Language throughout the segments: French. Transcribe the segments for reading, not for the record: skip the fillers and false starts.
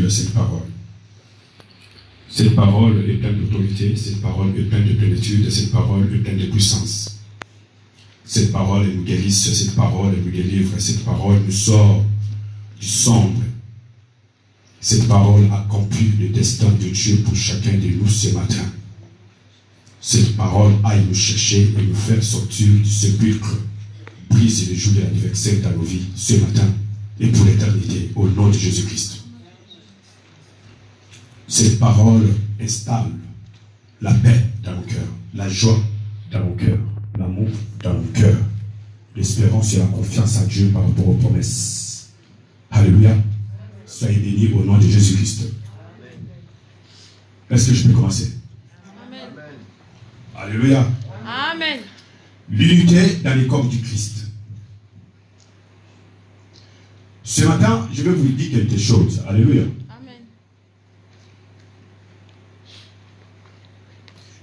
de cette parole. Cette parole est pleine d'autorité, cette parole est pleine de plénitude, cette parole est pleine de puissance. Cette parole elle nous guérisse, cette parole elle nous délivre, cette parole nous sort du sombre. Cette parole accomplit le destin de Dieu pour chacun de nous ce matin. Cette parole aille nous chercher et nous faire sortir du sépulcre, brise le jour de l'anniversaire dans nos vies ce matin et pour l'éternité, au nom de Jésus-Christ. Cette parole installe la paix dans nos cœurs, la joie dans nos cœurs, l'amour dans nos cœurs, l'espérance et la confiance à Dieu par rapport aux promesses. Alléluia. Soyez bénis au nom de Jésus-Christ. Est-ce que je peux commencer? Amen. Alléluia. Amen. L'unité dans les corps du Christ. Ce matin, je vais vous dire quelque chose. Alléluia. Amen.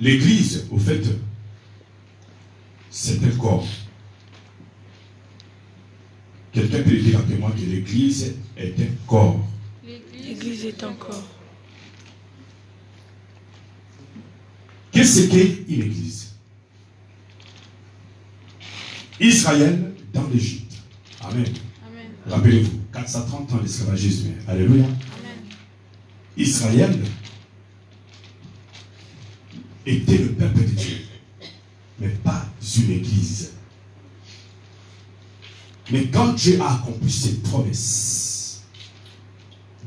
L'église, au fait, c'est un corps. Quelqu'un peut dire après moi que l'église est un corps. L'église est un corps. Qu'est-ce qu'est une église? Israël dans l'Égypte. Amen. Amen. Rappelez-vous, 430 ans d'esclavagisme. Alléluia. Amen. Israël était le peuple de Dieu, mais pas une église. Mais quand Dieu a accompli ses promesses,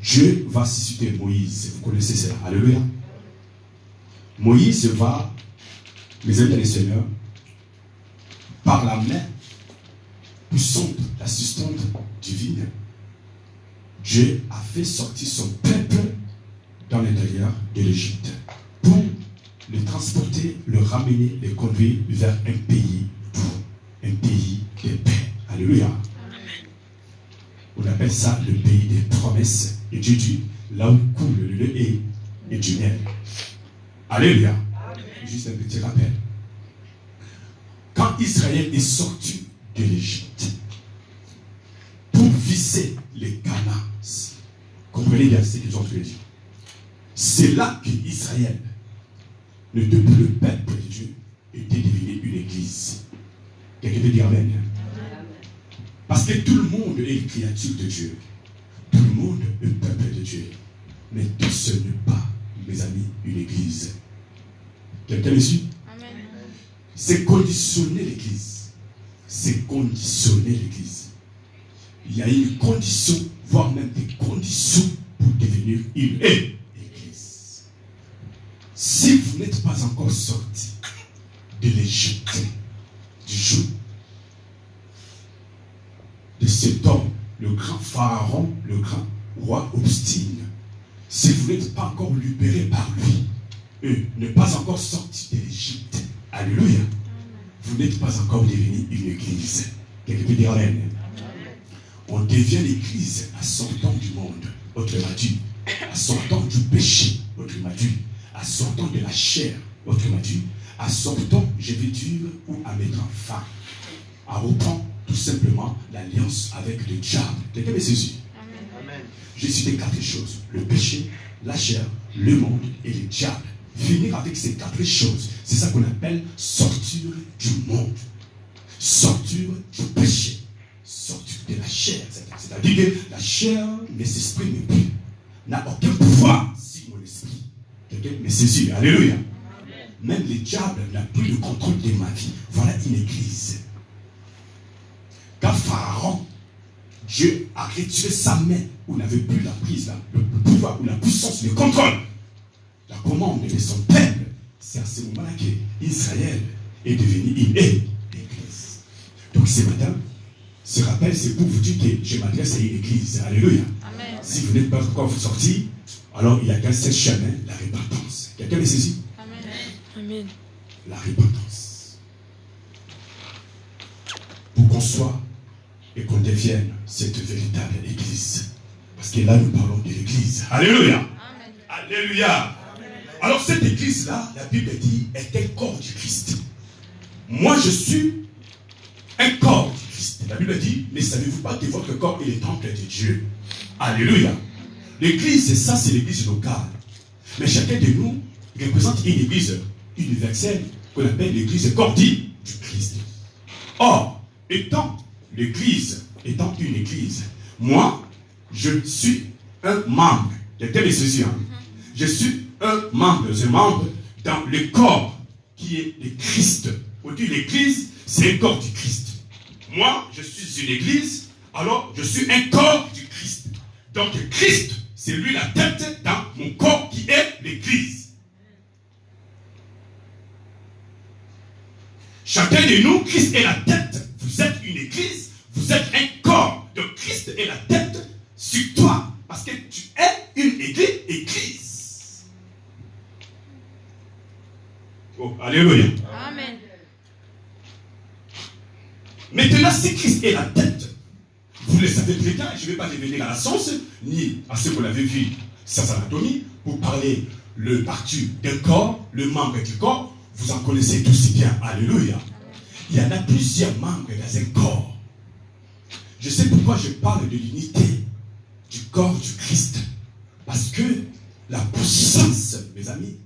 Dieu va susciter Moïse. Vous connaissez cela. Alléluia. Moïse va, mes amis et Seigneur, par la main puissante, l'assistante divine, Dieu a fait sortir son peuple dans l'intérieur de l'Égypte pour le transporter, le ramener, le conduire vers un pays doux, un pays de paix. Alléluia. Amen. On appelle ça le pays des promesses. Et Dieu dit, là où coule le lait et du miel. Alléluia. Amen. Juste un petit rappel. Quand Israël est sorti de l'Égypte pour viser les Canaan, comprenez bien ce qu'ils ont fait dire. C'est là qu'Israël n'était plus le peuple de Dieu, était devenu une église. Quelqu'un peut dire Amen. Parce que tout le monde est une créature de Dieu. Tout le monde est le peuple de Dieu. Mais tout ce n'est pas, mes amis, une église. Quelqu'un me suit? Amen. C'est conditionner l'église. C'est conditionner l'église. Il y a une condition, voire même des conditions pour devenir une église. Si vous n'êtes pas encore sorti de l'Égypte, du jour de cet homme, le grand pharaon, le grand roi obstine, si vous n'êtes pas encore libéré par lui, n'est pas encore sorti de l'Égypte, alléluia, vous n'êtes pas encore devenu une église. Quelqu'un peut dire Amen. On devient l'église à sortant du monde, autrement dit, à sortant du péché, autrement dit, à sortant de la chair, autrement dit, à sortant, je vais dire, ou à mettre en fin, à reprendre tout simplement l'alliance avec le diable. Quelqu'un me saisit? Amen. J'ai cité 4 choses. Le péché, la chair, le monde et le diable. Finir avec ces 4 choses, c'est ça qu'on appelle sortir du monde. Sortir du péché. Sortir de la chair. C'est-à-dire que la chair ne s'exprime plus. N'a aucun pouvoir sur mon esprit. Quelqu'un me saisit? Alléluia. Amen. Même le diable n'a plus le contrôle de ma vie. Voilà une église. Quand Pharaon, Dieu a retiré sa main, où il n'avait plus la prise, le pouvoir, ou la puissance, le contrôle, la commande de son peuple, c'est à ce moment-là qu'Israël est devenu une église. Donc ce matin, ce rappel, c'est pour vous dire que je m'adresse à une église. Alléluia. Amen. Si vous n'êtes pas encore sorti, alors il n'y a qu'un seul chemin, la repentance. Quelqu'un me saisit? Amen. Amen. La repentance. Pour qu'on soit et qu'on devienne cette véritable église. Parce que là, nous parlons de l'église. Alléluia. Amen. Alléluia. Amen. Alors cette église-là, la Bible dit, est un corps du Christ. Moi, je suis un corps du Christ. La Bible dit, ne savez-vous pas que votre corps est le temple de Dieu? Alléluia. L'église, c'est ça, c'est l'église locale. Mais chacun de nous représente une église universelle qu'on appelle l'église cordie du Christ. Or, l'église étant une église, moi, je suis un membre. Quelqu'un est ceci, hein? Je suis un membre dans le corps qui est le Christ. Aujourd'hui, l'église, c'est un corps du Christ. Moi, je suis une église, alors je suis un corps du Christ. Donc, Christ, c'est lui la tête dans mon corps qui est l'église. Chacun de nous, Christ est la tête. Vous êtes une église, vous êtes un corps. Donc, Christ est la tête sur toi. Parce que tu es une église. Oh, alléluia. Amen. Maintenant, si Christ est la tête, vous le savez très bien, je ne vais pas revenir à la science, ni à ce qu'on avait vu, sa anatomie, pour parler le parti d'un corps, le membre du corps, vous en connaissez tous si bien. Alléluia. Il y en a plusieurs membres dans un corps. Je sais pourquoi je parle de l'unité du corps du Christ. Parce que la puissance, mes amis,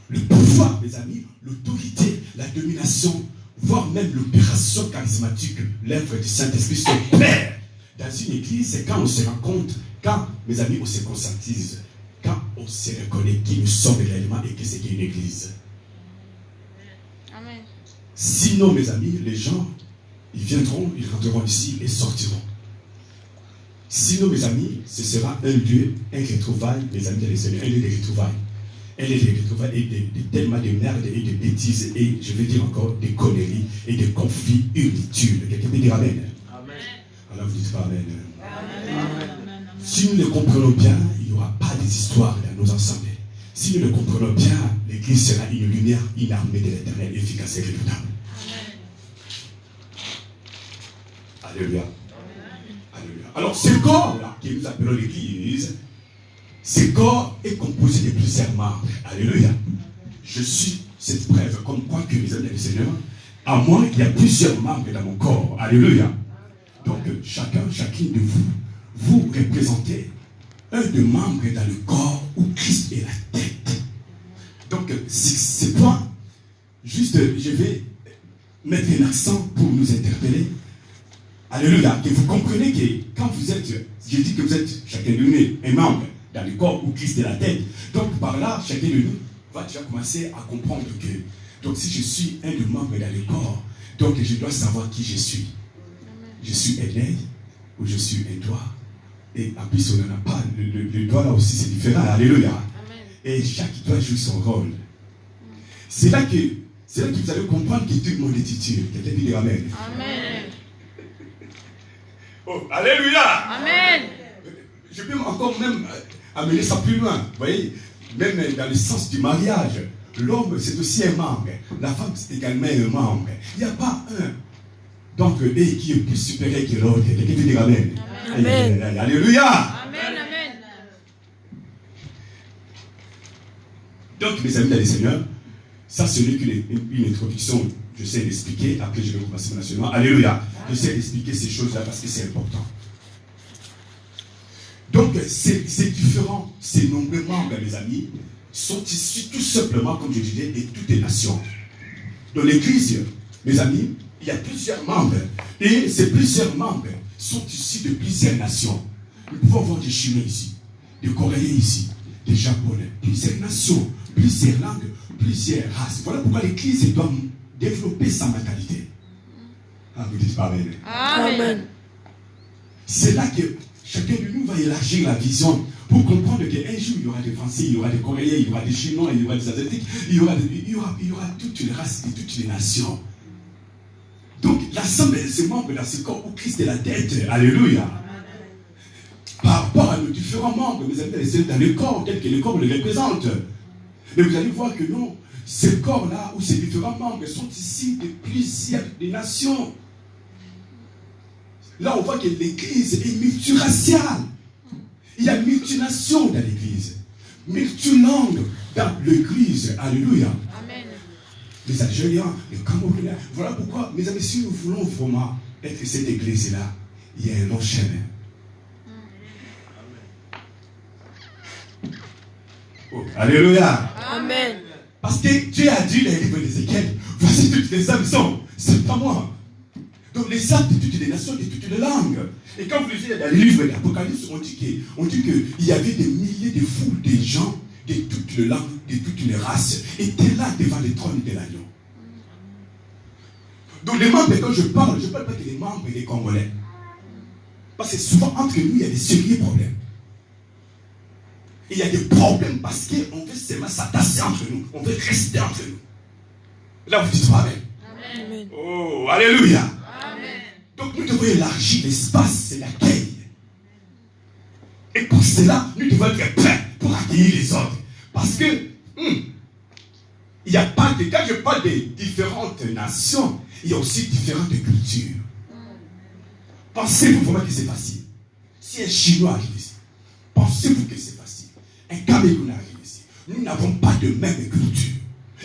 le pouvoir, mes amis, l'autorité, la domination, voire même l'opération charismatique, l'œuvre du Saint-Esprit s'opère dans une église, c'est quand on se rend compte, quand, mes amis, on se conscientise, quand on se reconnaît qui nous sommes réellement et que c'est une église. Amen. Sinon, mes amis, les gens, ils viendront, ils rentreront ici et sortiront. Sinon, mes amis, ce sera un lieu, un retrouvaille, mes amis, un lieu de retrouvailles. Un lieu de retrouvailles et tellement de merde et de bêtises et, je vais dire encore, des conneries et de conflits inutiles. Quelqu'un peut dire Amen. Amen. Alors vous dites pas Amen. Amen. Si nous le comprenons bien, il n'y aura pas des histoires dans nos assemblées. Si nous le comprenons bien, l'église sera une lumière, une armée de l'éternel, efficace et redoutable. Alléluia. Alléluia. Alors, ce corps-là, que nous appelons l'église, ce corps est composé de plusieurs membres. Alléluia. Je suis cette preuve, comme quoi que mes amis du Seigneur, à moi, il y a plusieurs membres dans mon corps. Alléluia. Donc, chacune de vous, vous représentez un des membres dans le corps où Christ est la tête. Donc, c'est point, juste, je vais mettre un accent pour nous interpeller. Alléluia, que vous comprenez que quand vous êtes, je dis que vous êtes chacun de nous un membre dans le corps où Christ est la tête. Donc par là, chacun de nous va déjà commencer à comprendre que, donc si je suis un des membres dans le corps, donc je dois savoir qui je suis. Je suis un œil ou je suis un doigt. Et en plus, on n'en a pas. Le doigt là aussi, c'est différent. Alléluia. Amen. Et chaque doigt joue son rôle. C'est là que vous allez comprendre que tout le monde est utile. Quelqu'un peut dire Amen. Amen. Oh, alléluia. Amen. Je peux encore même amener ça plus loin. Vous voyez, même dans le sens du mariage, l'homme c'est aussi un membre. La femme c'est également un membre. Il n'y a pas un. Donc, qui est plus supérieur que l'autre. Quelqu'un peut dire Amen. Amen. Alléluia. Amen. Amen. Donc, mes amis dans le Seigneur, ça ce n'est qu'une introduction. Je sais l'expliquer. Après, je vais commencer mon enseignement. Alléluia. Je sais expliquer ces choses-là parce que c'est important. Donc, ces différents, ces nombreux membres, mes amis, sont issus tout simplement, comme je disais, de toutes les nations. Dans l'église, mes amis, il y a plusieurs membres. Et ces plusieurs membres sont issus de plusieurs nations. Nous pouvons voir des Chinois ici, des Coréens ici, des Japonais, plusieurs nations, plusieurs langues, plusieurs races. Voilà pourquoi l'église doit développer sa mentalité. Ah, vous dites pas Amen. Amen. C'est là que chacun de nous va élargir la vision pour comprendre qu'un jour il y aura des Français, il y aura des Coréens, il y aura des Chinois, il y aura des Asiatiques, il y aura toutes les races et toutes les nations. Donc l'ensemble de ces membres dans ce corps où Christ est la tête, alléluia. Par rapport à nos différents membres, mes amis, c'est dans le corps tel que le corps le représente. Mais vous allez voir que non, ce corps-là, où ces différents membres sont ici de plusieurs des nations. Là, on voit que l'église est multiraciale. Il y a multination dans l'église. Multilangue dans l'église. Alléluia. Amen. Les Algériens, les Camerounais. Voilà pourquoi, mes amis, si nous voulons vraiment être cette église-là, il y a un long chemin. Oh, alléluia. Amen. Parce que Dieu a dit dans le livre d'Ézéchiel, voici toutes les âmes sont, c'est pas moi. Donc les âmes de toutes les nations, de toutes les langues. Et quand vous lisez dans le livre d'Apocalypse, on dit qu'il y avait des milliers de foules de gens de toutes les langues, de toutes les races, étaient là devant le trône de l'agneau. Donc les membres, quand je parle pas que les membres des Congolais. Parce que souvent entre nous, il y a des sérieux problèmes. Il y a des problèmes parce qu'on veut seulement s'attacher entre nous. On veut rester entre nous. Là, vous dites pas Amen. Amen. Oh, alléluia. Amen. Donc nous devons élargir l'espace et l'accueil. Et pour cela, nous devons être prêts pour accueillir les autres. Parce que, il n'y a pas de... Quand je parle des différentes nations, il y a aussi différentes cultures. Pensez-vous vraiment que c'est facile? Si un Chinois arrive ici, pensez-vous que c'est facile? Un Camerounais arrive ici. Nous n'avons pas de même culture.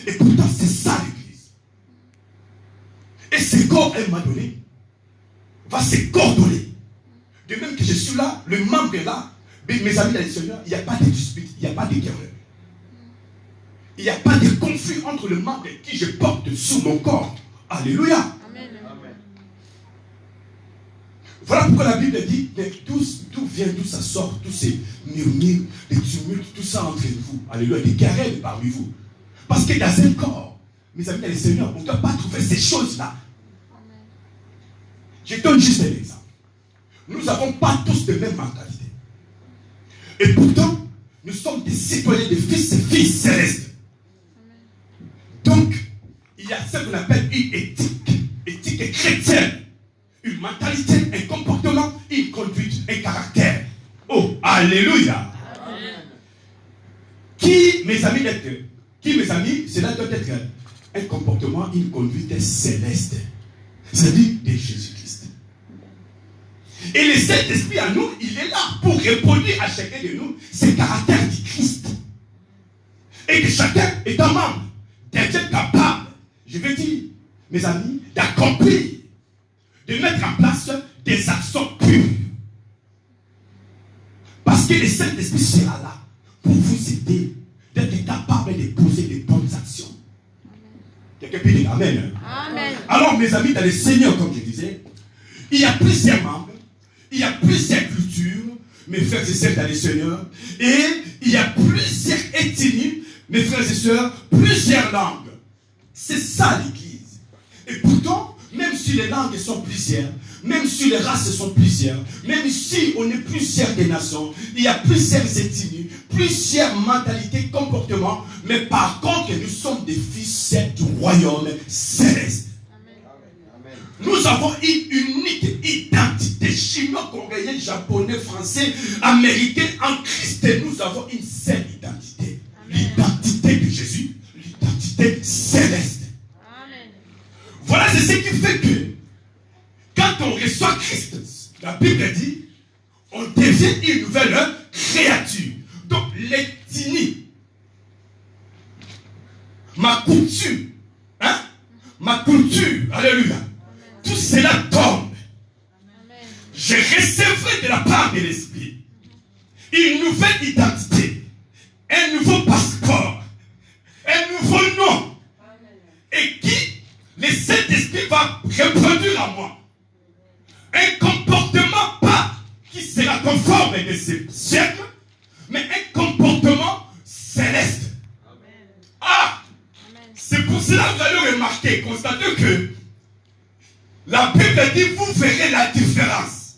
Et pourtant, c'est ça l'Église. Et ce corps, à un moment donné, va se coordonner. De même que je suis là, le membre est là, mais mes amis dans le Seigneur, il n'y a pas de dispute, il n'y a pas de guerre. Il n'y a pas de conflit entre le membre qui je porte sous mon corps. Alléluia. Amen. Voilà pourquoi la Bible dit, d'où ça sort, tous ces murmures, les tumultes, tout ça entre vous. Alléluia, des querelles parmi vous. Parce que dans un corps, mes amis dans le Seigneur, on ne doit pas trouver ces choses-là. Je donne juste un exemple. Nous n'avons pas tous de même mentalité. Et pourtant, nous sommes des citoyens, des fils et filles célestes. Donc, il y a ce qu'on appelle une éthique chrétienne. Une mentalité, un comportement, une conduite, un caractère. Oh, alléluia. Amen. Qui, mes amis, cela doit être un comportement, une conduite céleste. C'est-à-dire de Jésus-Christ. Et le Saint-Esprit en nous, il est là pour répondre à chacun de nous ces caractères du Christ. Et que chacun est un membre d'être capable, je veux dire, mes amis, d'accomplir, de mettre en place des actions pures. Parce que le Saint-Esprit sera là pour vous aider d'être capable de poser des bonnes actions. Quelqu'un peut dire Amen. Amen. Alors, mes amis, dans le Seigneur, comme je disais, il y a plusieurs membres, il y a plusieurs cultures, mes frères et sœurs dans le Seigneur, et il y a plusieurs ethnies, mes frères et sœurs, plusieurs langues. C'est ça l'Église. Et pourtant, même si les langues sont plusieurs, même si les races sont plusieurs, même si on est plusieurs des nations, il y a plusieurs ethnies, plusieurs mentalités, comportements, mais par contre, nous sommes des fils du royaume céleste. Amen. Nous avons une unique identité. Chinois, coréen, japonais, français, américain, en Christ, nous avons une seule identité. L'identité de Jésus, l'identité céleste. Amen. Voilà, c'est ce qui fait que quand on reçoit Christ, la Bible dit, on devient une nouvelle créature. Donc l'ethnie, ma culture, alléluia, tout cela tombe. Amen. Je recevrai de la part de l'Esprit une nouvelle identité, un nouveau passeport, un nouveau nom, et qui le Saint-Esprit va reproduire à moi. Un comportement pas qui sera conforme de ce siècle, mais un comportement céleste. Amen. Ah! Amen. C'est pour cela que vous allez remarquer, constater que la Bible dit, vous verrez la différence.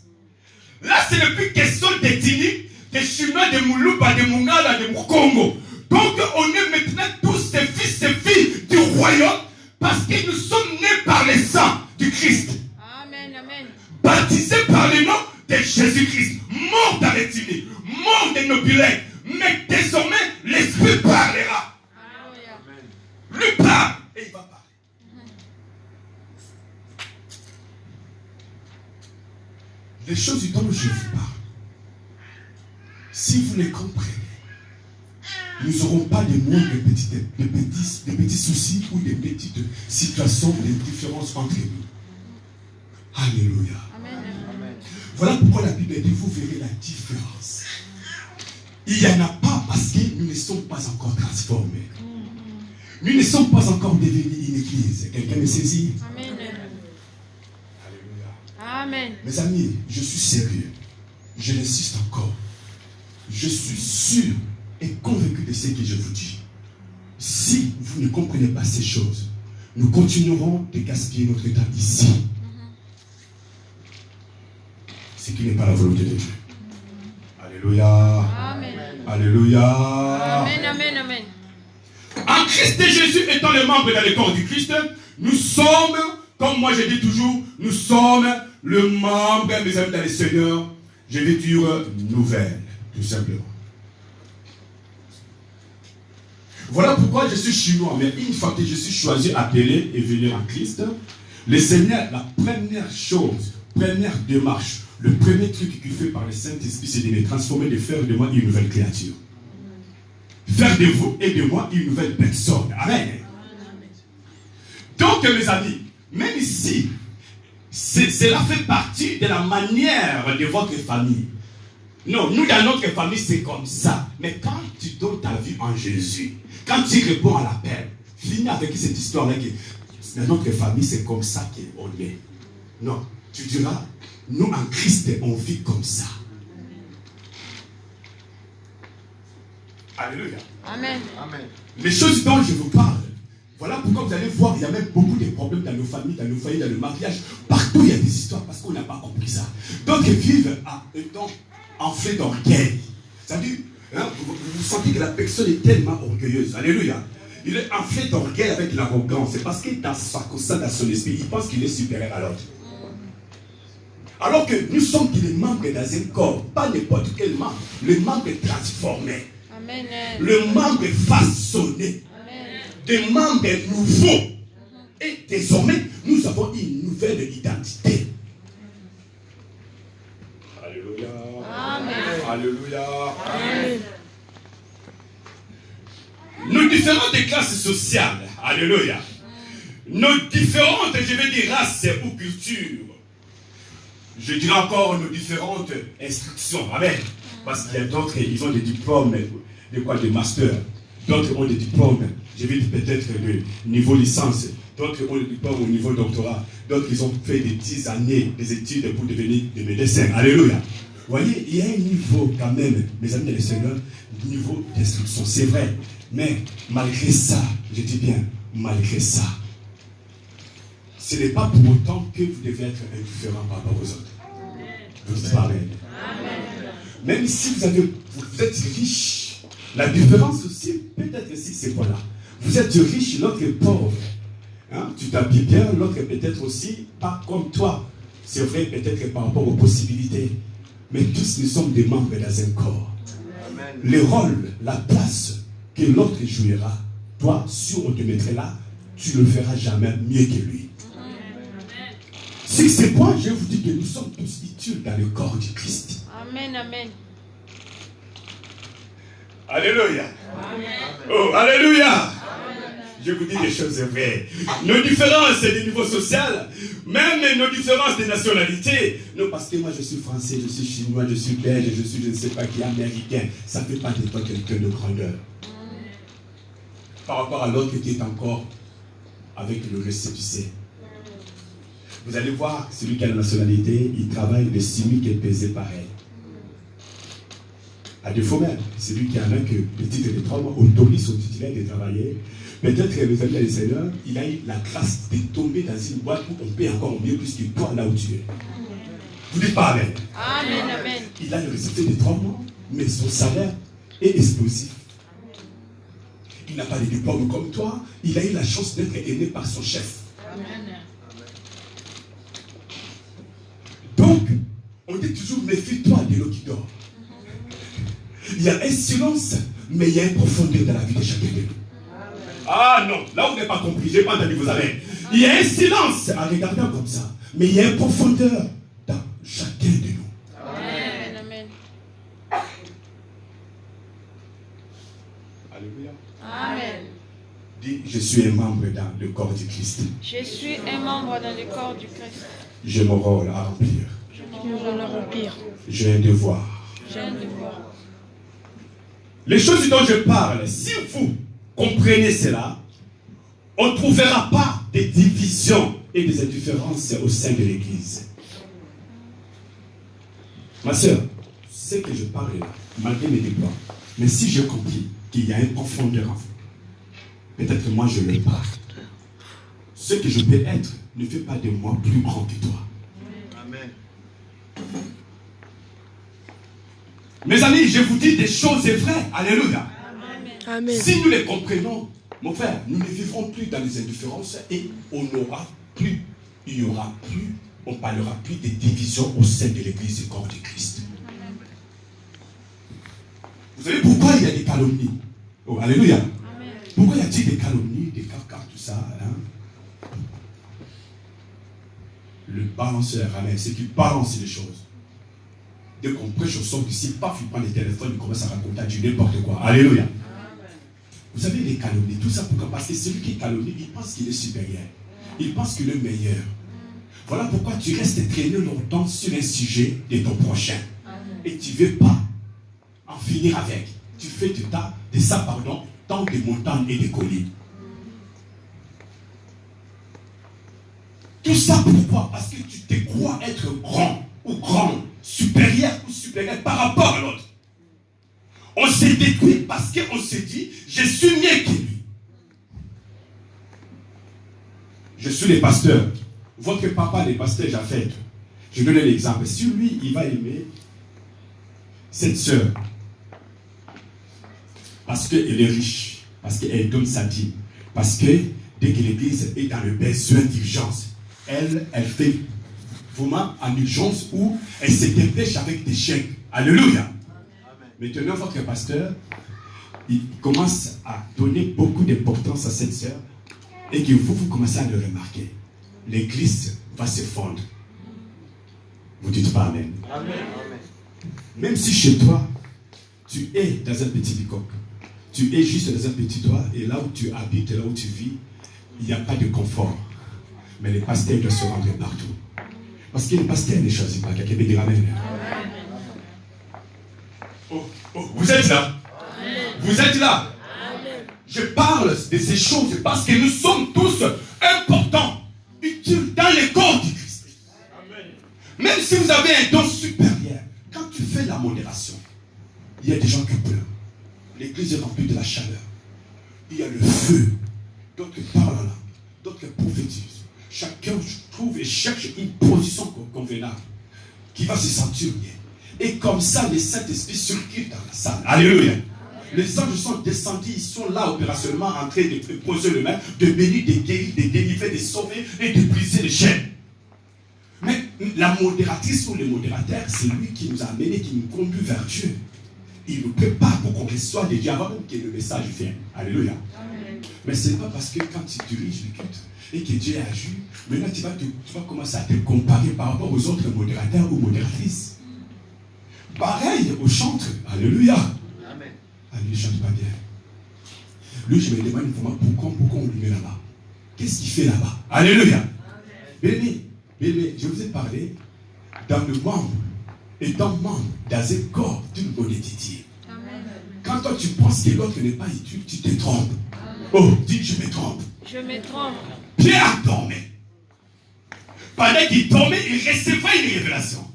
Là, ce n'est plus question d'ethnie, de Chinois, de Moulouba, de Mungala, de Mukongo. Donc, on est maintenant tous des fils et filles du royaume parce que nous sommes nés par le sang du Christ. Amen. Amen. Baptisés par le nom de Jésus-Christ. Mort dans l'ethnie, mort de nos bilettes. Mais désormais, l'Esprit parlera. Alléluia. Lui parle et il va parler. Les choses dont je vous parle, si vous les comprenez, nous n'aurons pas de moins de petits soucis ou de petites situations, de différences entre nous. Alléluia. Amen. Voilà pourquoi la Bible dit, vous verrez la différence. Il n'y en a pas parce que nous ne sommes pas encore transformés. Nous ne sommes pas encore devenus une église. Quelqu'un me saisit? Amen. Alléluia. Amen. Mes amis, je suis sérieux. Je l'insiste encore. Je suis sûr et convaincu de ce que je vous dis. Si vous ne comprenez pas ces choses, nous continuerons de gaspiller notre temps ici. Ce qui n'est pas la volonté de Dieu. Alléluia. Amen. Alléluia. Amen. Amen. Amen. En Christ Jésus étant le membre dans le corps du Christ, nous sommes, comme moi je dis toujours, nous sommes le membre, mes amis dans le Seigneur, je vais dire nouvelle, tout simplement. Voilà pourquoi je suis chinois, mais une fois que je suis choisi, appelé et venu en Christ, le Seigneur, la première chose, première démarche, le premier truc qu'il fait par le Saint-Esprit, c'est de me transformer, de faire de moi une nouvelle créature. Faire de vous et de moi une nouvelle personne. Amen. Donc, mes amis, même ici, cela fait partie de la manière de votre famille. Non, nous dans notre famille, c'est comme ça. Mais quand tu donnes ta vie en Jésus, quand tu réponds à l'appel, finis avec cette histoire-là que dans notre famille, c'est comme ça qu'on est. Non, tu diras, nous en Christ, on vit comme ça. Alléluia. Amen. Amen. Les choses dont je vous parle, voilà pourquoi vous allez voir, il y a même beaucoup de problèmes dans nos familles, dans nos foyers, dans le mariage. Partout, il y a des histoires parce qu'on n'a pas compris ça. D'autres vivent enflés d'orgueil. C'est-à-dire, vous sentez que la personne est tellement orgueilleuse. Alléluia. Il est enflé d'orgueil avec l'arrogance. C'est parce qu'il dans son esprit, il pense qu'il est supérieur à l'autre. Alors que nous sommes des membres dans un corps, pas n'importe quel membre, le membre transformé. Amen. Le membre façonné. Amen. Des membres nouveaux. Et désormais, nous avons une nouvelle identité. Alléluia. Amen. Alléluia. Amen. Nos différentes classes sociales, alléluia. Nos différentes, je vais dire, races ou cultures. Je dirais encore nos différentes instructions. Amen. Parce qu'il y a d'autres, ils ont des diplômes, de quoi, de master. D'autres ont des diplômes, je vais dire peut-être de niveau licence. D'autres ont des diplômes au niveau doctorat. D'autres, ils ont fait des 10 années des études pour devenir des médecins. Alléluia. Vous voyez, il y a un niveau quand même, mes amis et Seigneur, niveau d'instruction. C'est vrai. Mais malgré ça, je dis bien, malgré ça, ce n'est pas pour autant que vous devez être indifférent par rapport aux autres. Vous dites pas Amen. Même si vous êtes riche, la différence aussi, peut-être aussi, c'est quoi là? Vous êtes riche, l'autre est pauvre. Hein? Tu t'habilles bien, l'autre est peut-être aussi pas comme toi. C'est vrai, peut-être par rapport aux possibilités. Mais tous nous sommes des membres dans un corps. Amen. Le rôle, la place que l'autre jouera, toi, si on te mettrait là, tu ne le feras jamais mieux que lui. Si c'est quoi, je vous dis que nous sommes tous utiles dans le corps du Christ. Amen. Amen. Alléluia. Amen. Oh, alléluia. Je vous dis des choses vraies. Nos différences de niveau social, même nos différences de nationalité. Non, parce que moi je suis français, je suis chinois, je suis belge, je suis je ne sais pas qui, américain. Ça ne fait pas de toi quelqu'un de grandeur. Par rapport à l'autre qui est encore avec le récépissé. Vous allez voir, celui qui a la nationalité, il travaille le SMIC est pesé pareil. À défaut même, celui qui en a que le titre de 3 mois autorise son titulaire de travailler. Peut-être que les amis et les seigneurs, il a eu la grâce de tomber dans une boîte où on paie encore mieux plus que toi là où tu es. Vous dites pas Amen. Amen. Amen. Il a le résultat de 3 mois, mais son salaire est explosif. Il n'a pas de diplôme comme toi, il a eu la chance d'être aimé par son chef. Donc, on dit toujours méfie-toi de l'eau qui dort. Il y a un silence, mais il y a une profondeur dans la vie de chacun de nous. Ah non, là vous n'avez pas compris, je n'ai pas entendu vos amen. Il y a un silence en regardant comme ça, mais il y a une profondeur dans chacun de nous. Amen. Amen. Alléluia. Amen. Dis, je suis un membre dans le corps du Christ. Je suis un membre dans le corps du Christ. J'ai mon rôle à remplir. Je dois le remplir. J'ai un devoir. J'ai un devoir. Les choses dont je parle, si vous comprenez cela, on ne trouvera pas des divisions et des indifférences au sein de l'Église. Ma soeur, ce que je parle là, malgré mes déploiements, mais si j'ai compris qu'il y a une profondeur en vous, peut-être que moi je ne l'ai pas. Ce que je peux être ne fait pas de moi plus grand que toi. Amen. Mes amis, je vous dis des choses vraies. Alléluia. Amen. Si nous les comprenons, mon frère, nous ne vivrons plus dans les indifférences et on n'aura plus, il n'y aura plus, on ne parlera plus des divisions au sein de l'Église du corps de Christ. Amen. Vous savez pourquoi il y a des calomnies? Oh, alléluia. Amen. Pourquoi y a-t-il des calomnies, des caca, tout ça hein? Le balanceur, amen, c'est qu'il balance les choses. Dès qu'on prêche au son d'ici, paf, il prend les téléphones, il commence à raconter du n'importe quoi. Alléluia. Amen. Vous savez, les calomnies, tout ça pourquoi? Parce que celui qui calomnie, il pense qu'il est supérieur. Il pense qu'il est meilleur. Voilà pourquoi tu restes traîné longtemps sur un sujet de ton prochain. Et tu ne veux pas en finir avec. Tu fais de ça, tant de montagnes et de collines. Tout ça pourquoi? Parce que tu te crois être grand ou grande, supérieur ou supérieur par rapport à l'autre. On s'est détruit parce qu'on s'est dit, je suis mieux que lui. Je suis le pasteur. Votre papa, le pasteur Japheth, je donne l'exemple. Si lui, il va aimer cette sœur, parce qu'elle est riche, parce qu'elle donne sa dîme, parce que dès que l'église est dans le besoin d'urgence, elle fait vraiment en urgence ou elle se dépêche avec des chèques. Alléluia. Maintenant, votre pasteur, il commence à donner beaucoup d'importance à cette sœur et que vous commencez à le remarquer. L'église va se fondre. Vous dites pas Amen. Amen. Même si chez toi, tu es dans un petit bicoque, tu es juste dans un petit toit et là où tu habites, là où tu vis, il n'y a pas de confort. Mais les pasteurs doivent se rendre partout. Parce que les pasteurs ne choisissent pas. Quelqu'un peut dire Amen. Vous êtes là? Amen. Vous êtes là? Amen. Je parle de ces choses parce que nous sommes tous importants, utiles dans le corps du Christ. Amen. Même si vous avez un don supérieur, quand tu fais la modération, il y a des gens qui pleurent. L'église est remplie de la chaleur. Il y a le feu. D'autres parlent en langue, d'autres prophétisent. Chacun trouve et cherche une position convenable qui va se sentir bien. Et comme ça, le Saint-Esprit circule dans la salle. Alléluia. Les anges sont descendus, ils sont là opérationnellement en train de poser le main, de bénir, de guérir, de délivrer, de sauver et de briser les chaînes. Mais la modératrice ou le modérateur, c'est lui qui nous a amenés, qui nous conduit vers Dieu. Il nous prépare pour qu'on reçoive de Dieu avant même que le message vienne. Alléluia. Amen. Mais ce n'est pas parce que quand tu diriges le culte et que Dieu agit, maintenant tu vas commencer à te comparer par rapport aux autres modérateurs ou modératrices. Pareil au chantre. Alléluia. Amen. Ah, lui, il ne chante pas bien. Lui, je me demande pourquoi on lui met là-bas. Qu'est-ce qu'il fait là-bas? Alléluia. Béni, je vous ai parlé dans le membre, étant membre dans un corps d'une bonne étudiée. Quand toi tu penses que l'autre n'est pas utile, tu te trompes. Amen. Oh, dis je me trompe. Je me trompe. Pierre dormait. Pendant qu'il dormait, il recevait une révélation.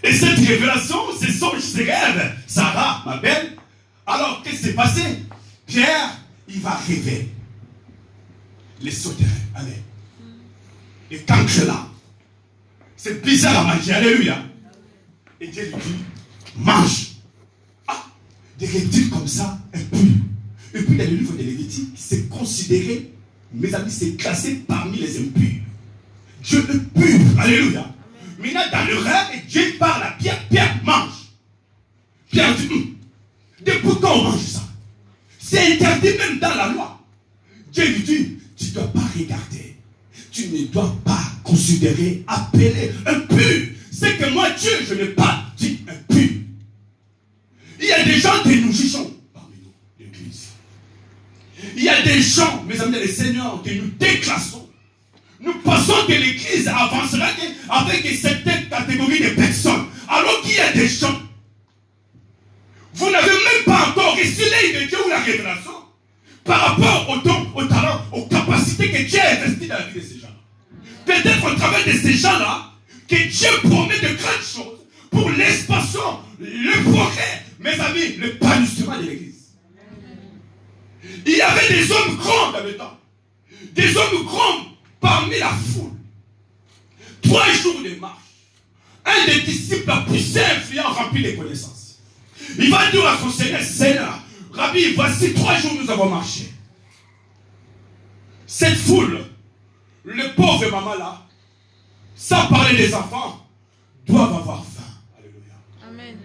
Et cette révélation, c'est son rêve. Sarah, ma belle. Alors, qu'est-ce qui s'est passé? Pierre, il va rêver. Les sauterelles, allez. Les cancres là. C'est bizarre à manger, alléluia. Et Dieu lui dit, mange. Ah, des reptiles comme ça, impurs. Et puis dans le livre de Lévitique, c'est considéré, mes amis, c'est classé parmi les impurs. Dieu est pur, alléluia. Maintenant, dans le rêve, Dieu parle à Pierre, Pierre mange. Pierre dit, depuis quand on mange ça? C'est interdit même dans la loi. Dieu lui dit, tu ne dois pas regarder. Tu ne dois pas considérer, appeler impur. C'est que moi, Dieu, je n'ai pas dit impur. Il y a des gens que nous jugeons parmi nous, l'église. Il y a des gens, mes amis, les seigneurs, que nous déclassons. Nous pensons que l'église avancera avec certaines catégories de personnes. Alors qu'il y a des gens. même pas encore reçu l'œil de Dieu ou la révélation par rapport aux dons, aux talents, aux capacités que Dieu a investies dans la vie de ces gens-là. Peut-être au travers de ces gens-là, que Dieu promet de grandes choses pour l'expansion, le progrès, mes amis, le épanouissement de l'Église. Il y avait des hommes grands dans le temps. Des hommes grands parmi la foule. 3 jours de marche. Un des disciples puissants, influent, rempli de connaissances. Il va dire à son Seigneur, Seigneur, Rabbi, voici 3 jours nous avons marché. Cette foule, le pauvre maman là, sans parler des enfants, doivent avoir faim. Alléluia. Amen.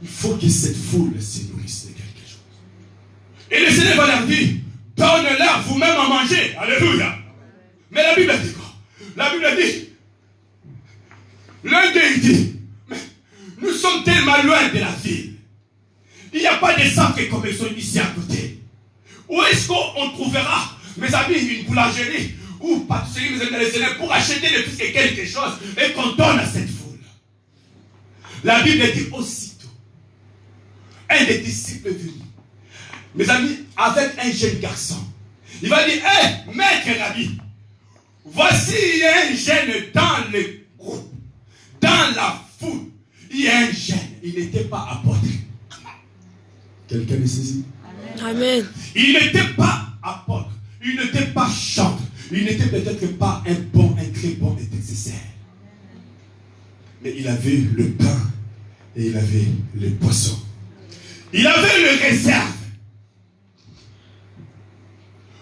Il faut que cette foule se nourrisse de quelque chose. Et le Seigneur va leur dire, donne-leur vous-même à manger. Alléluia. Mais la Bible dit quoi? La Bible dit, l'un d'eux dit, mais nous sommes tellement loin de la ville. Il n'y a pas de centre commerciaux ici à côté. Où est-ce qu'on trouvera, mes amis, une boulangerie ou pâtisserie, mes amis, dans le Seigneur, pour acheter ne plus que quelque chose et qu'on donne à cette foule? La Bible dit aussitôt, un des disciples venu, mes amis, avec un jeune garçon. Il va dire, hé, maître Rabbi, voici il y a un jeune dans le groupe, dans la foule. Il y a un jeune, il n'était pas apôtre. Quelqu'un me saisit? Amen. Il n'était pas apôtre, il n'était pas chantre, il n'était peut-être pas un très bon intercesseur. Mais il avait le pain et il avait les poissons. Il avait le réserve.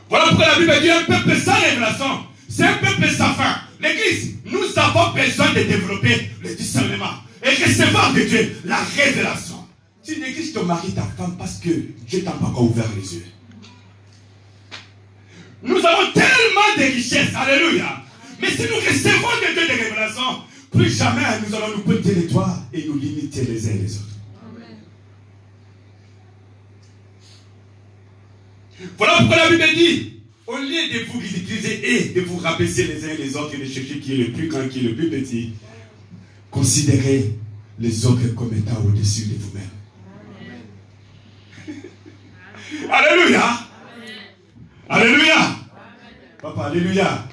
Voilà pourquoi la Bible dit un peuple sans révélation, c'est un peuple sans faim. L'Église, nous avons besoin de développer le discernement et recevoir de Dieu la révélation. Si l'Église te marie ta femme parce que Dieu t'a pas encore ouvert les yeux. Nous avons tellement de richesses, alléluia. Mais si nous recevons de Dieu des révélations, plus jamais nous allons nous péter les doigts et nous limiter les uns les autres. Amen. Voilà pourquoi la Bible dit, au lieu de vous ridiculiser et de vous rabaisser les uns les autres et de chercher qui est le plus grand, qui est le plus petit, considérez les autres comme étant au-dessus de vous-même. Alléluia. Amen. Alléluia. Amen. Papa, alléluia. Amen.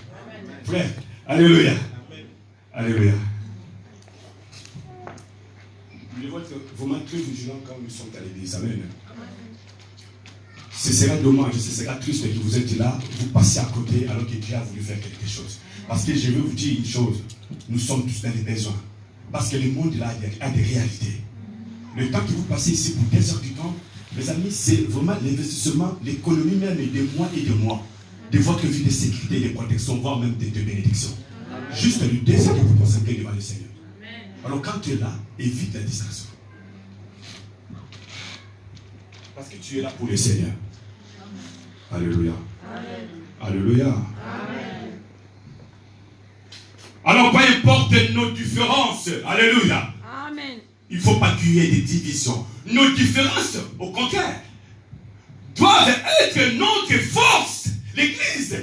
Frère, alléluia. Alléluia. Je vois que vous m'êtes très vigilants quand nous sommes à l'église. Amen. Ce sera dommage, ce sera triste que vous êtes là, vous passez à côté alors que Dieu a voulu faire quelque chose. Parce que je veux vous dire une chose, nous sommes tous dans les besoins. Parce que le monde là a des réalités. Le temps que vous passez ici pour 2 heures du temps, mes amis, c'est vraiment l'investissement, l'économie même des mois et des mois, de votre vie de sécurité et de protection, voire même de bénédiction. Juste le 2 heures que vous consacrez devant le Seigneur. Alors quand tu es là, évite la distraction. Parce que tu es là pour le Seigneur. Alléluia. Amen. Alléluia. Amen. Alors peu importe nos différences, alléluia, Amen. il ne faut pas qu'il y ait des divisions. Nos différences, au contraire, doivent être notre force. L'Église,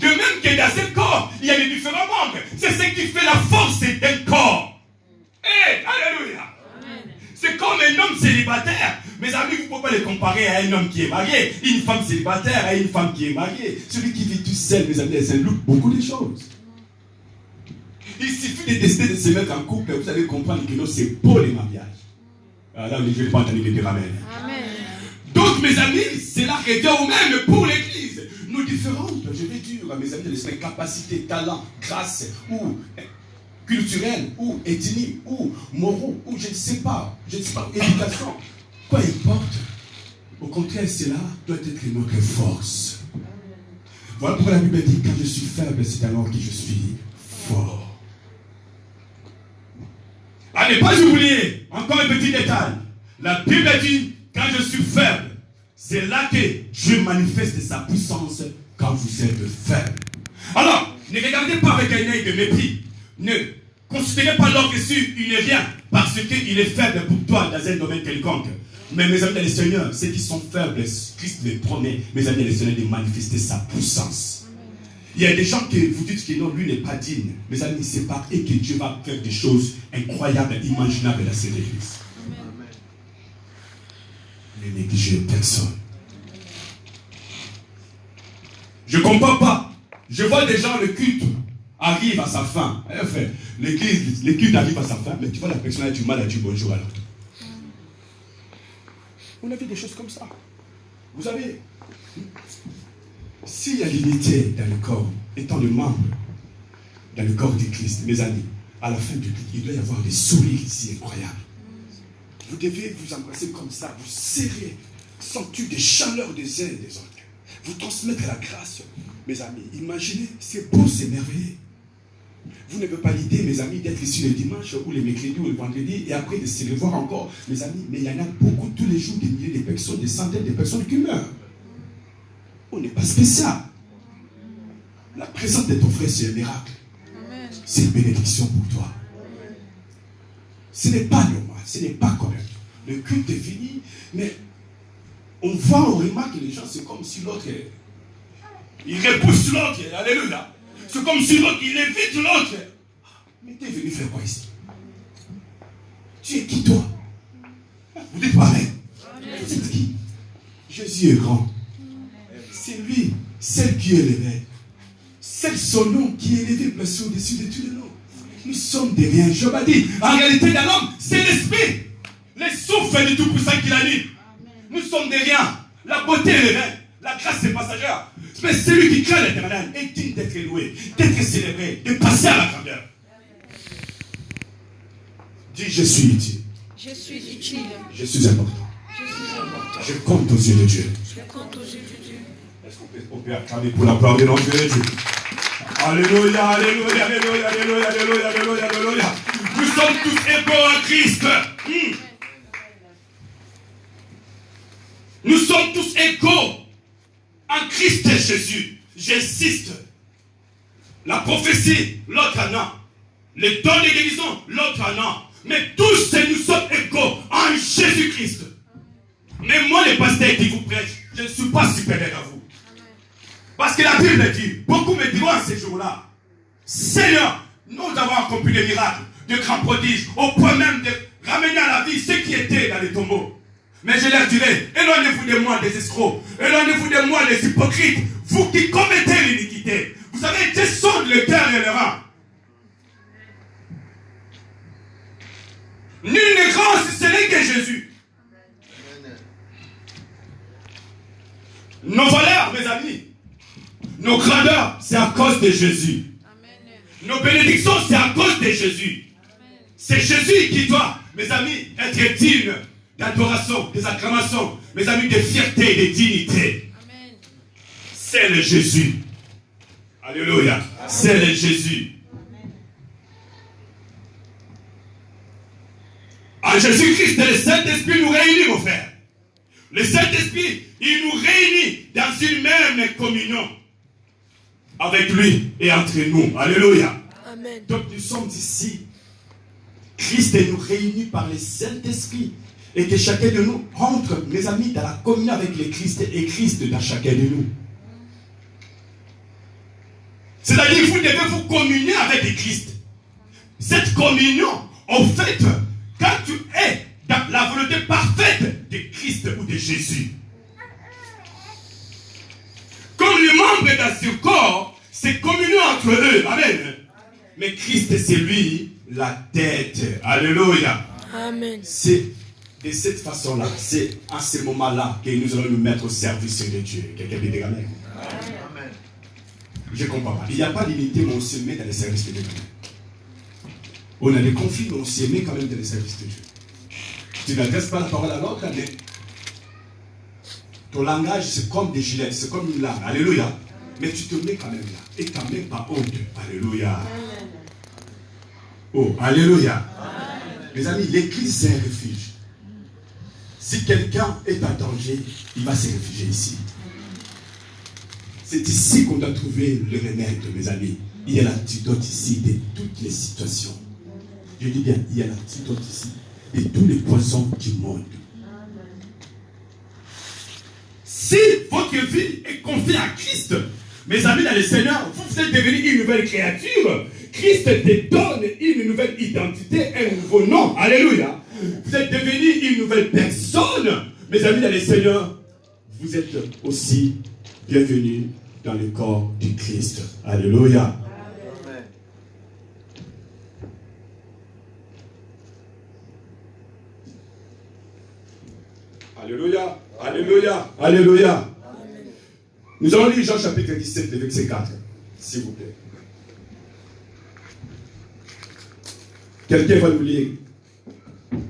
de même que dans un corps, il y a des différents membres. C'est ce qui fait la force d'un corps. Alléluia. Amen. C'est comme un homme célibataire. Mes amis, vous ne pouvez pas le comparer à un homme qui est marié. Une femme célibataire à une femme qui est mariée. Celui qui vit tout seul, mes amis, ça loupe beaucoup de choses. Il suffit de décider de se mettre en couple, vous allez comprendre que non, c'est pour les mariages. Là, je ne vais pas entendre les dire amen. Amen. Donc, mes amis, cela revient au même pour l'Église. Nos différentes, je vais dire, mes amis, les capacités, talents, grâces, ou culturelles, ou ethniques, ou moraux, ou je ne sais pas, éducation. Peu importe. Au contraire, cela doit être notre force. Voilà pourquoi la Bible dit, quand je suis faible, c'est alors que je suis fort. À ne pas oublier, encore un petit détail. La Bible dit, quand je suis faible, c'est là que Dieu manifeste sa puissance quand vous êtes faible. Alors, ne regardez pas avec un œil de mépris. Ne considérez pas l'homme que il n'est rien parce qu'il est faible pour toi dans un domaine quelconque. Mais mes amis, les seigneurs, ceux qui sont faibles, Christ les promet, mes amis, les seigneurs, de manifester sa puissance. Il y a des gens que vous dites que non, lui n'est pas digne. Mes amis, c'est pas et que Dieu va faire des choses incroyables, imaginables dans cette église. ne négligez personne. Je ne comprends pas. Je vois des gens, le culte arrive à sa fin. Enfin, le culte arrive à sa fin, mais tu vois la personne a du mal à dire bonjour à l'autre. On a vu des choses comme ça. Vous savez, s'il y a l'unité dans le corps, étant le membre dans le corps du Christ, mes amis, à la fin du culte, il doit y avoir des sourires ici incroyables. Vous devez vous embrasser comme ça, vous serrer, sentir des chaleurs des uns et des autres. Vous transmettre la grâce, mes amis. Imaginez, c'est beau, c'est merveilleux. Vous n'avez pas l'idée, mes amis, d'être ici le dimanche ou le mercredi ou le vendredi et après de se revoir encore, mes amis. Mais il y en a beaucoup tous les jours, des milliers de personnes, des centaines de personnes qui meurent. On n'est pas spécial. La présence de ton frère, c'est un miracle. C'est une bénédiction pour toi. Ce n'est pas normal, ce n'est pas correct. Le culte est fini, mais on voit, on remarque que les gens, c'est comme si l'autre, il repousse l'autre, alléluia. C'est comme si l'autre, il évite l'autre. Mais tu es venu faire quoi ici? Tu es qui toi? Vous dites pareil. Vous êtes qui? Jésus est grand. C'est lui, celle qui est élevé. C'est son nom qui est élevé, placé au-dessus de tous les noms. Nous sommes des riens. Job a dit, en réalité, dans l'homme, c'est l'esprit. Les souffles du Tout-Puissant qui l'anime. Nous sommes des riens. La beauté est élevée. La grâce est passagère. Mais celui qui craint l'Éternel est digne d'être loué, d'être célébré, de passer à la grandeur. Dis, je suis utile. Je suis utile. Je suis important. Je suis important. Je compte aux yeux de Dieu. Je compte aux yeux de Dieu. Est-ce qu'on peut acclamer pour l'applaudir de notre Dieu? Alléluia, alléluia, alléluia, alléluia, alléluia, alléluia, alléluia. Nous sommes tous égaux en Christ. Nous sommes tous égaux en Christ Jésus. J'insiste. La prophétie, l'autre en a. Les dons de guérison, l'autre en a. Mais tous nous sommes égaux en Jésus-Christ. Mais moi, le pasteur qui vous prêche, je ne suis pas supérieur à vous. Parce que la Bible dit, beaucoup me diront à ces jours-là, Seigneur, nous avons accompli des miracles, de grands prodiges, au point même de ramener à la vie ceux qui étaient dans les tombeaux. Mais je leur dirai, éloignez-vous de moi des escrocs, éloignez-vous de moi des hypocrites, vous qui commettez l'iniquité. Vous savez, Dieu sonde le cœur et le rang. Nul n'est grand si ce n'est que Jésus. Nos valeurs, mes amis, nos grandeurs, c'est à cause de Jésus. Amen. Nos bénédictions, c'est à cause de Jésus. Amen. C'est Jésus qui doit, mes amis, être digne d'adoration, des acclamations, mes amis, de fierté et de dignité. Amen. C'est le Jésus. Alléluia. Amen. C'est le Jésus. Amen. En Jésus-Christ, le Saint-Esprit nous réunit, mon frère. Le Saint-Esprit, il nous réunit dans une même communion avec lui et entre nous. Alléluia. Amen. Donc nous sommes ici. Christ nous réunit par le Saint-Esprit. Et que chacun de nous rentre, mes amis, dans la communion avec le Christ et Christ dans chacun de nous. C'est-à-dire que vous devez vous communier avec le Christ. Cette communion, en fait, quand tu es dans la volonté parfaite de Christ ou de Jésus, comme les membres dans ce corps, c'est communion entre eux. Amen. Mais Christ, c'est lui, la tête. Alléluia. Amen. C'est de cette façon-là, c'est à ce moment-là que nous allons nous mettre au service de Dieu. Quelqu'un peut dire Amen. Amen. Je ne comprends pas. Il n'y a pas d'unité, mais on se met dans le service de Dieu. On a des conflits, mais on se met quand même dans le service de Dieu. Tu n'adresses pas la parole à l'autre, mais ton langage, c'est comme des gilets, c'est comme une lame. Alléluia. Mais tu te mets quand même là. Et tu n'en mets pas honte. Alléluia. Oh, alléluia. Amen. Mes amis, l'église, c'est un refuge. Si quelqu'un est en danger, il va se réfugier ici. C'est ici qu'on doit trouver le remède, mes amis. Il y a l'antidote ici de toutes les situations. Je dis bien, il y a l'antidote ici de tous les poisons du monde. Si votre vie est confiée à Christ, mes amis dans le Seigneur, vous êtes devenus une nouvelle créature. Christ te donne une nouvelle identité, un nouveau nom. Alléluia. Vous êtes devenu une nouvelle personne. Mes amis dans le Seigneur, vous êtes aussi bienvenus dans le corps du Christ. Alléluia. Amen. Alléluia. Alléluia. Alléluia. Nous allons lire Jean chapitre 17, le verset 4. S'il vous plaît. Quelqu'un va nous lire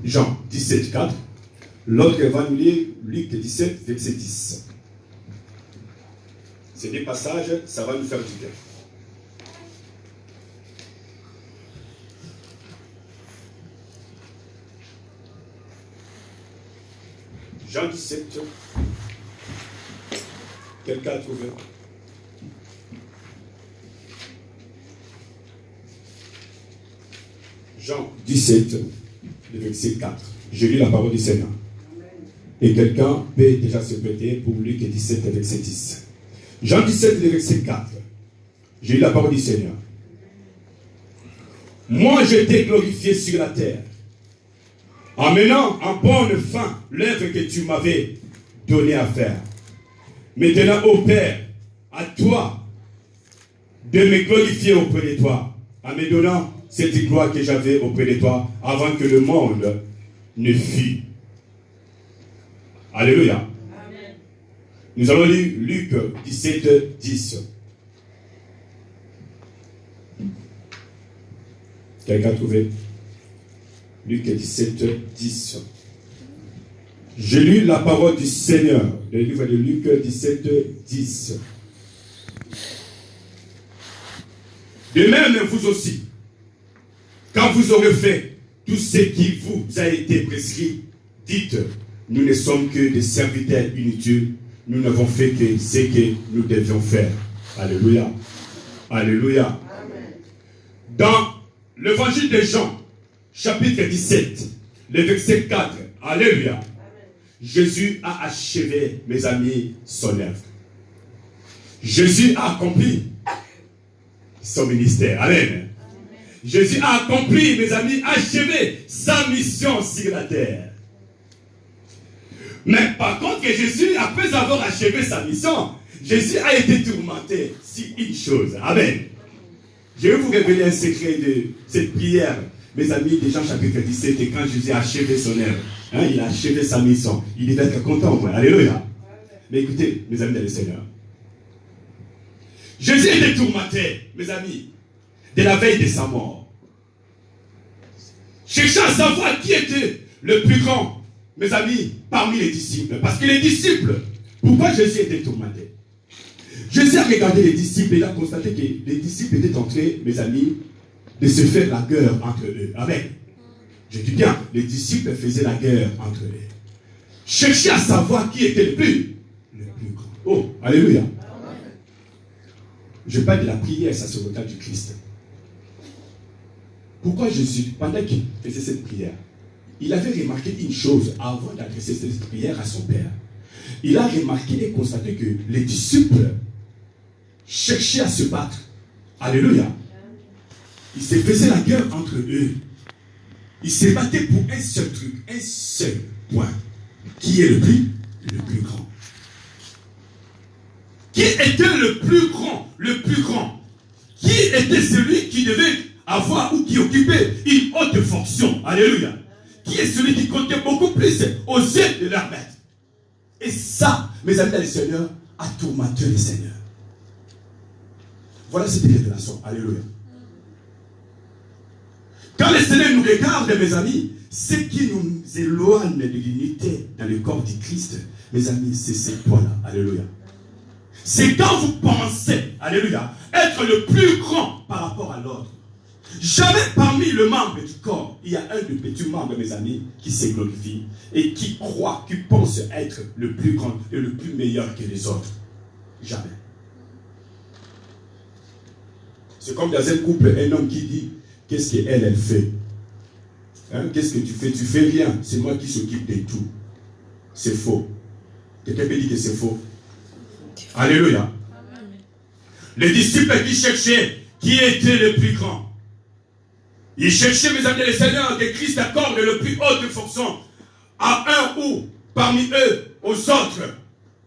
Jean 17, 4. L'autre va nous lire Luc 17, verset 10. Ces deux passages, ça va nous faire du bien. Jean 17. Quelqu'un a trouvé? Jean 17, le verset 4. Je lis la parole du Seigneur. Et quelqu'un peut déjà se prêter pour Luc 17, verset 10. Jean 17, le verset 4. Je lis la parole du Seigneur. Moi, je t'ai glorifié sur la terre, en menant en bonne fin l'œuvre que tu m'avais donné à faire. Maintenant, ô Père, à toi de me glorifier auprès de toi, en me donnant cette gloire que j'avais auprès de toi avant que le monde ne fût. Alléluia. Amen. Nous allons lire Luc 17, 10. Quelqu'un a trouvé? Luc 17, 10. J'ai lu la parole du Seigneur, le livre de Luc 17, 10. De même, vous aussi, quand vous aurez fait tout ce qui vous a été prescrit, dites, nous ne sommes que des serviteurs inutiles, nous n'avons fait que ce que nous devions faire. Alléluia. Alléluia. Amen. Dans l'évangile de Jean, chapitre 17, le verset 4, Alléluia. Amen. Jésus a achevé, mes amis, son œuvre. Jésus a accompli son ministère. Amen. Amen. Jésus a accompli, mes amis, achevé sa mission sur la terre. Mais par contre, Jésus, après avoir achevé sa mission, Jésus a été tourmenté sur une chose. Amen. Je vais vous révéler un secret de cette prière, mes amis, de Jean chapitre 17, et quand Jésus a achevé son œuvre, il a achevé sa mission, il devait être content. Ouais. Alléluia. Mais écoutez, mes amis dans le Seigneur, Jésus était tourmenté, mes amis, de la veille de sa mort. Cherchant à savoir qui était le plus grand, mes amis, parmi les disciples. Parce que les disciples, pourquoi Jésus était tourmenté? Jésus a regardé les disciples et il a constaté que les disciples étaient en train, mes amis, de se faire la guerre entre eux. Amen. Je dis bien, les disciples faisaient la guerre entre eux. Chercher à savoir qui était le plus grand. Oh, alléluia. Je parle de la prière sacerdotale du Christ. Pourquoi Jésus, pendant qu'il faisait cette prière, il avait remarqué une chose avant d'adresser cette prière à son Père. Il a remarqué et constaté que les disciples cherchaient à se battre. Alléluia. Ils se faisaient la guerre entre eux. Ils se battaient pour un seul truc, un seul point. Qui est le plus grand? Qui était le plus grand? Le plus grand. Qui était celui qui devait avoir ou qui occupait une haute fonction? Alléluia. Qui est celui qui comptait beaucoup plus aux yeux de leur maître? Et ça, mes amis dans le Seigneur, a tourmenté le Seigneur. Voilà cette révélation. Alléluia. Quand le Seigneur nous regarde, mes amis, ce qui nous éloigne de l'unité dans le corps du Christ, mes amis, c'est ces points-là. Alléluia. C'est quand vous pensez, alléluia, être le plus grand par rapport à l'autre. Jamais parmi les membres du corps, il y a un de petits membres, mes amis, qui se glorifie et qui croit, qui pense être le plus grand et le plus meilleur que les autres. Jamais. C'est comme dans un couple, un homme qui dit, qu'est-ce qu'elle fait? Qu'est-ce que tu fais? Tu fais rien. C'est moi qui s'occupe de tout. C'est faux. Quelqu'un peut dire que c'est faux. Alléluia. Amen. Les disciples qui cherchaient qui était le plus grand. Ils cherchaient, mes amis, le Seigneur, que Christ accorde le plus haute fonction à un ou parmi eux, aux autres.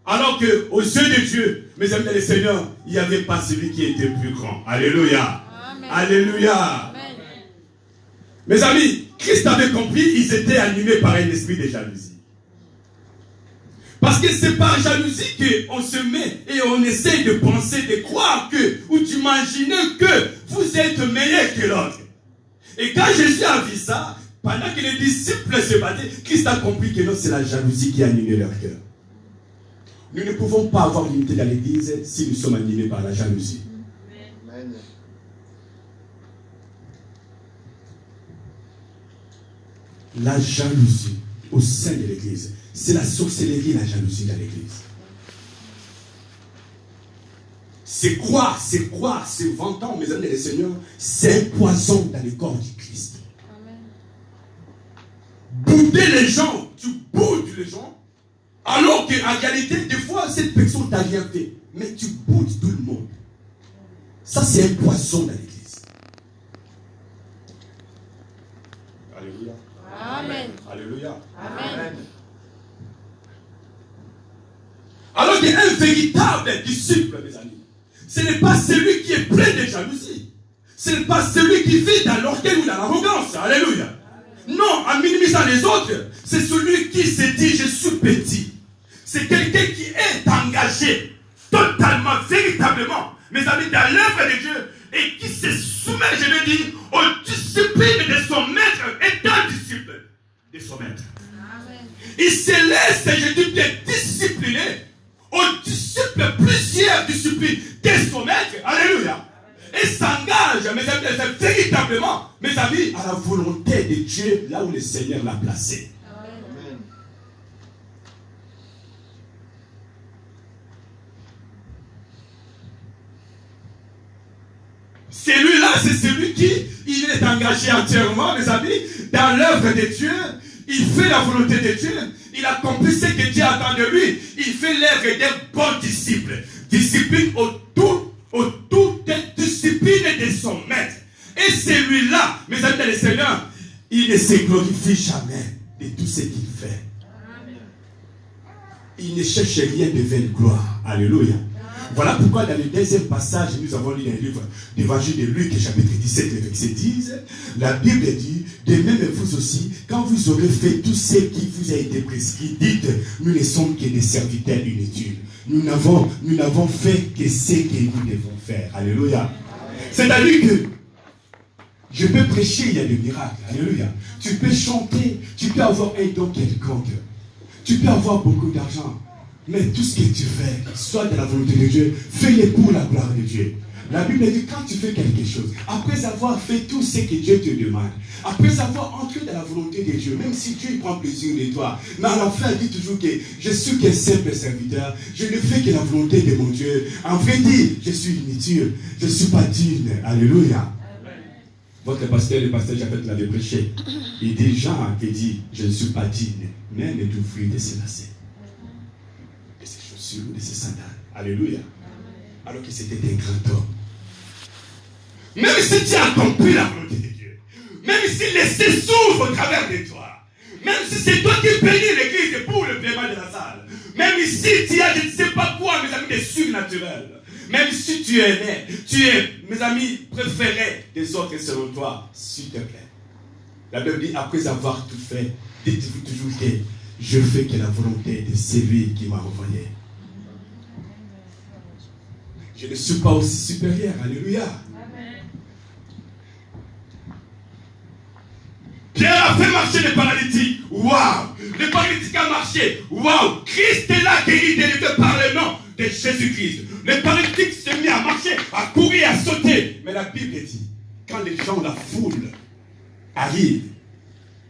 Alors qu'aux yeux de Dieu, mes amis et Seigneur, il n'y avait pas celui qui était plus grand. Alléluia. Amen. Alléluia. Amen. Mes amis, Christ avait compris, ils étaient animés par un esprit de jalousie. Parce que c'est par jalousie qu'on se met et on essaie de penser, de croire que, ou d'imaginer que vous êtes meilleur que l'autre. Et quand Jésus a vu ça, pendant que les disciples se battaient, Christ a compris que non, c'est la jalousie qui a animé leur cœur. Nous ne pouvons pas avoir l'unité dans l'église si nous sommes animés par la jalousie. Amen. La jalousie au sein de l'église, c'est la sorcellerie, la jalousie dans l'église. C'est croire, c'est vantant, mes amis et les seigneurs, c'est un poison dans le corps du Christ. Amen. Bouder les gens, tu boudes les gens, alors qu'en réalité, des fois, cette personne t'a rien fait, mais tu boudes tout le monde. Ça, c'est un poison dans l'église. Alléluia. Amen. Alléluia. Amen. Alors qu'un véritable disciple, mes amis, ce n'est pas celui qui est plein de jalousie. Ce n'est pas celui qui vit dans l'orgueil ou dans l'arrogance. Alléluia. Non, en minimisant les autres, c'est celui qui se dit je suis petit. C'est quelqu'un qui est engagé totalement, véritablement, mes amis, dans l'œuvre de Dieu et qui se soumet, je veux dire, aux disciplines de son maître, étant disciple de son maître. Amen. Il se laisse, je dis bien, discipliner aux disciples, plusieurs disciplines de son maître. Alléluia. Et s'engage, mes amis, véritablement, mes amis, à la volonté de Dieu, là où le Seigneur l'a placé. Amen. Celui-là, c'est celui qui il est engagé entièrement, mes amis, dans l'œuvre de Dieu. Il fait la volonté de Dieu. Il accomplit ce que Dieu attend de lui. Il fait l'œuvre d'un bon disciple. Discipline autour des disciplines de son maître. Et celui-là, mes amis les Seigneurs, il ne se glorifie jamais de tout ce qu'il fait. Il ne cherche rien de vaine gloire. Alléluia. Voilà pourquoi dans le deuxième passage, nous avons lu un livre d'évangile de Luc, chapitre 17, le verset 10. La Bible dit, de même vous aussi, quand vous aurez fait tout ce qui vous a été prescrit, dites, nous ne sommes que des serviteurs inutiles. Nous n'avons fait que ce que nous devons faire. Alléluia. C'est-à-dire que je peux prêcher, il y a des miracles. Alléluia. Tu peux chanter, tu peux avoir un don quelconque. Tu peux avoir beaucoup d'argent. Mais tout ce que tu fais, soit de la volonté de Dieu, fais-le pour la gloire de Dieu. La Bible dit, quand tu fais quelque chose, après avoir fait tout ce que Dieu te demande, après avoir entré dans la volonté de Dieu, même si Dieu prend plaisir de toi, mais à la fin, il dit toujours que je suis qu'un simple serviteur, je ne fais que la volonté de mon Dieu. En vrai dire, je suis inutile, je ne suis pas digne. Alléluia. Votre pasteur, le pasteur Japhet l'avait prêché. Il dit, Jean qui dit, je ne suis pas digne, même de fruit de ses lacets, de ses chaussures, de ses sandales. Alléluia. Alors que c'était un grand homme. Même si tu as accompli la volonté de Dieu, même si les cieux s'ouvrent au travers de toi, même si c'est toi qui bénis l'église pour le paiement de la salle, même si tu as je ne sais pas quoi, mes amis, des surnaturels, même si tu es né, tu es, mes amis, préférés des autres selon toi, s'il te plaît. La Bible dit, après avoir tout fait, dites-vous toujours que je fais que la volonté de celui qui m'a envoyé. Je ne suis pas aussi supérieur. Alléluia. Pierre a fait marcher les paralytiques. Waouh! Les paralytiques ont marché. Waouh! Christ est là, guéri, délivré par le nom de Jésus-Christ. Les paralytiques se mis à marcher, à courir, à sauter. Mais la Bible dit, quand les gens, la foule, arrivent,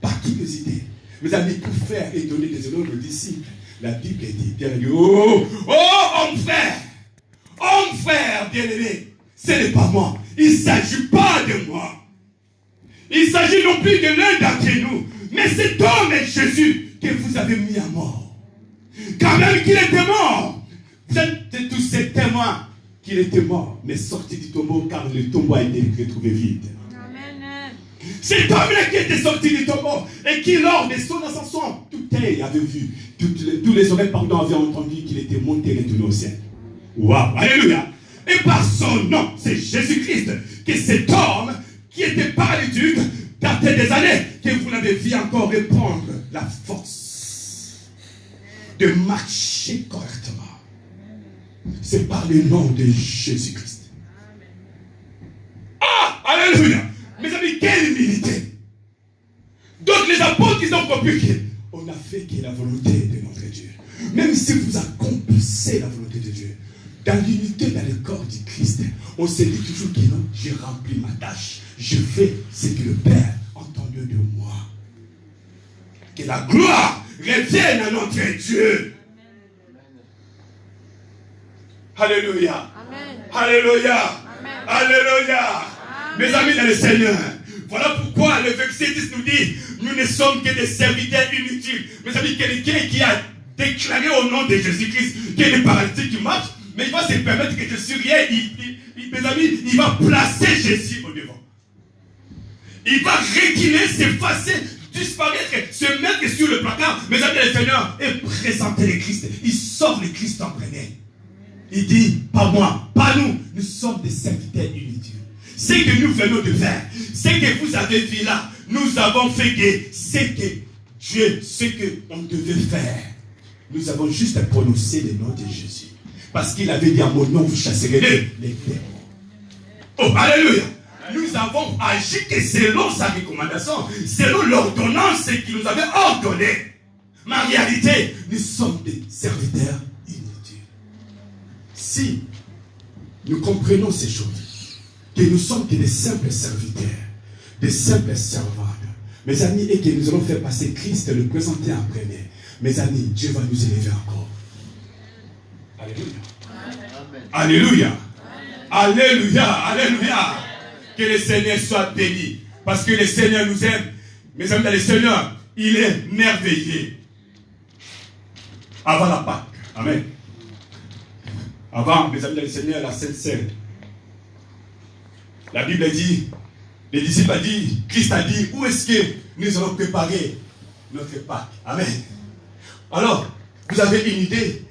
par curiosité, mes amis, pour faire et donner des honneurs aux disciples, la Bible dit, Pierre dit, oh, homme frère, bien-aimé, ce n'est pas moi. Il ne s'agit pas de moi. Il s'agit non plus de l'un d'entre nous, mais cet homme est Jésus que vous avez mis à mort. Quand même qu'il était mort, vous êtes tous ces témoins qu'il était mort, mais sorti du tombeau car le tombeau a été retrouvé vide. Amen. Cet homme-là qui était sorti du tombeau et qui, lors de son ascension, tout œil avait vu, tous les oreilles avaient entendu qu'il était monté et retourné au ciel. Waouh, alléluia. Et par son nom, c'est Jésus-Christ, que cet homme qui était paralytique, datait des années, que vous l'avez vu encore reprendre la force de marcher correctement. C'est par le nom de Jésus-Christ. Ah, alléluia. Mes amis, quelle humilité. Donc les apôtres, ils ont compris qu'on a fait que la volonté de notre Dieu. Même si vous accomplissez la volonté de Dieu, dans l'unité, dans le corps du Christ, on se dit toujours que non, j'ai rempli ma tâche. Je fais ce que le Père entend de moi. Que la gloire revienne à notre Dieu. Alléluia. Amen. Alléluia. Amen. Alléluia. Mes amis dans le Seigneur, voilà pourquoi le verset 10 nous dit, nous ne sommes que des serviteurs inutiles. Mes amis, quelqu'un qui a déclaré au nom de Jésus-Christ qu'il est paralytique qui marche, mais il va se permettre que je suis rien. Mes amis, il va placer Jésus au devant. Il va reculer, s'effacer, disparaître, se mettre sur le placard. Mes amis, le Seigneur, et présenter le Christ. Il sort le Christ en premier. Il dit, pas moi, pas nous, nous sommes des serviteurs inutiles. Ce que nous venons de faire, ce que vous avez vu là, nous avons fait que ce que Dieu, ce qu'on devait faire. Nous avons juste prononcé le nom de Jésus. Parce qu'il avait dit à mon nom, vous chasserez les démons. Oh, alléluia. Nous avons agi que selon sa recommandation, selon l'ordonnance qu'il nous avait ordonnée. Mais en réalité, nous sommes des serviteurs inutiles. Si nous comprenons ces choses, que nous sommes que des simples serviteurs, des simples servantes, mes amis, et que nous allons faire passer Christ, le présenter en premier, mes amis, Dieu va nous élever encore. Alléluia. Amen. Alléluia. Alléluia. Alléluia. Que le Seigneur soit béni. Parce que le Seigneur nous aime. Mes amis, le Seigneur, il est merveilleux. Avant la Pâque. Amen. Avant, mes amis, le Seigneur, la Sainte Seine. La Bible dit, les disciples ont dit, Christ a dit, où est-ce que nous allons préparer notre Pâque? Amen. Alors, vous avez une idée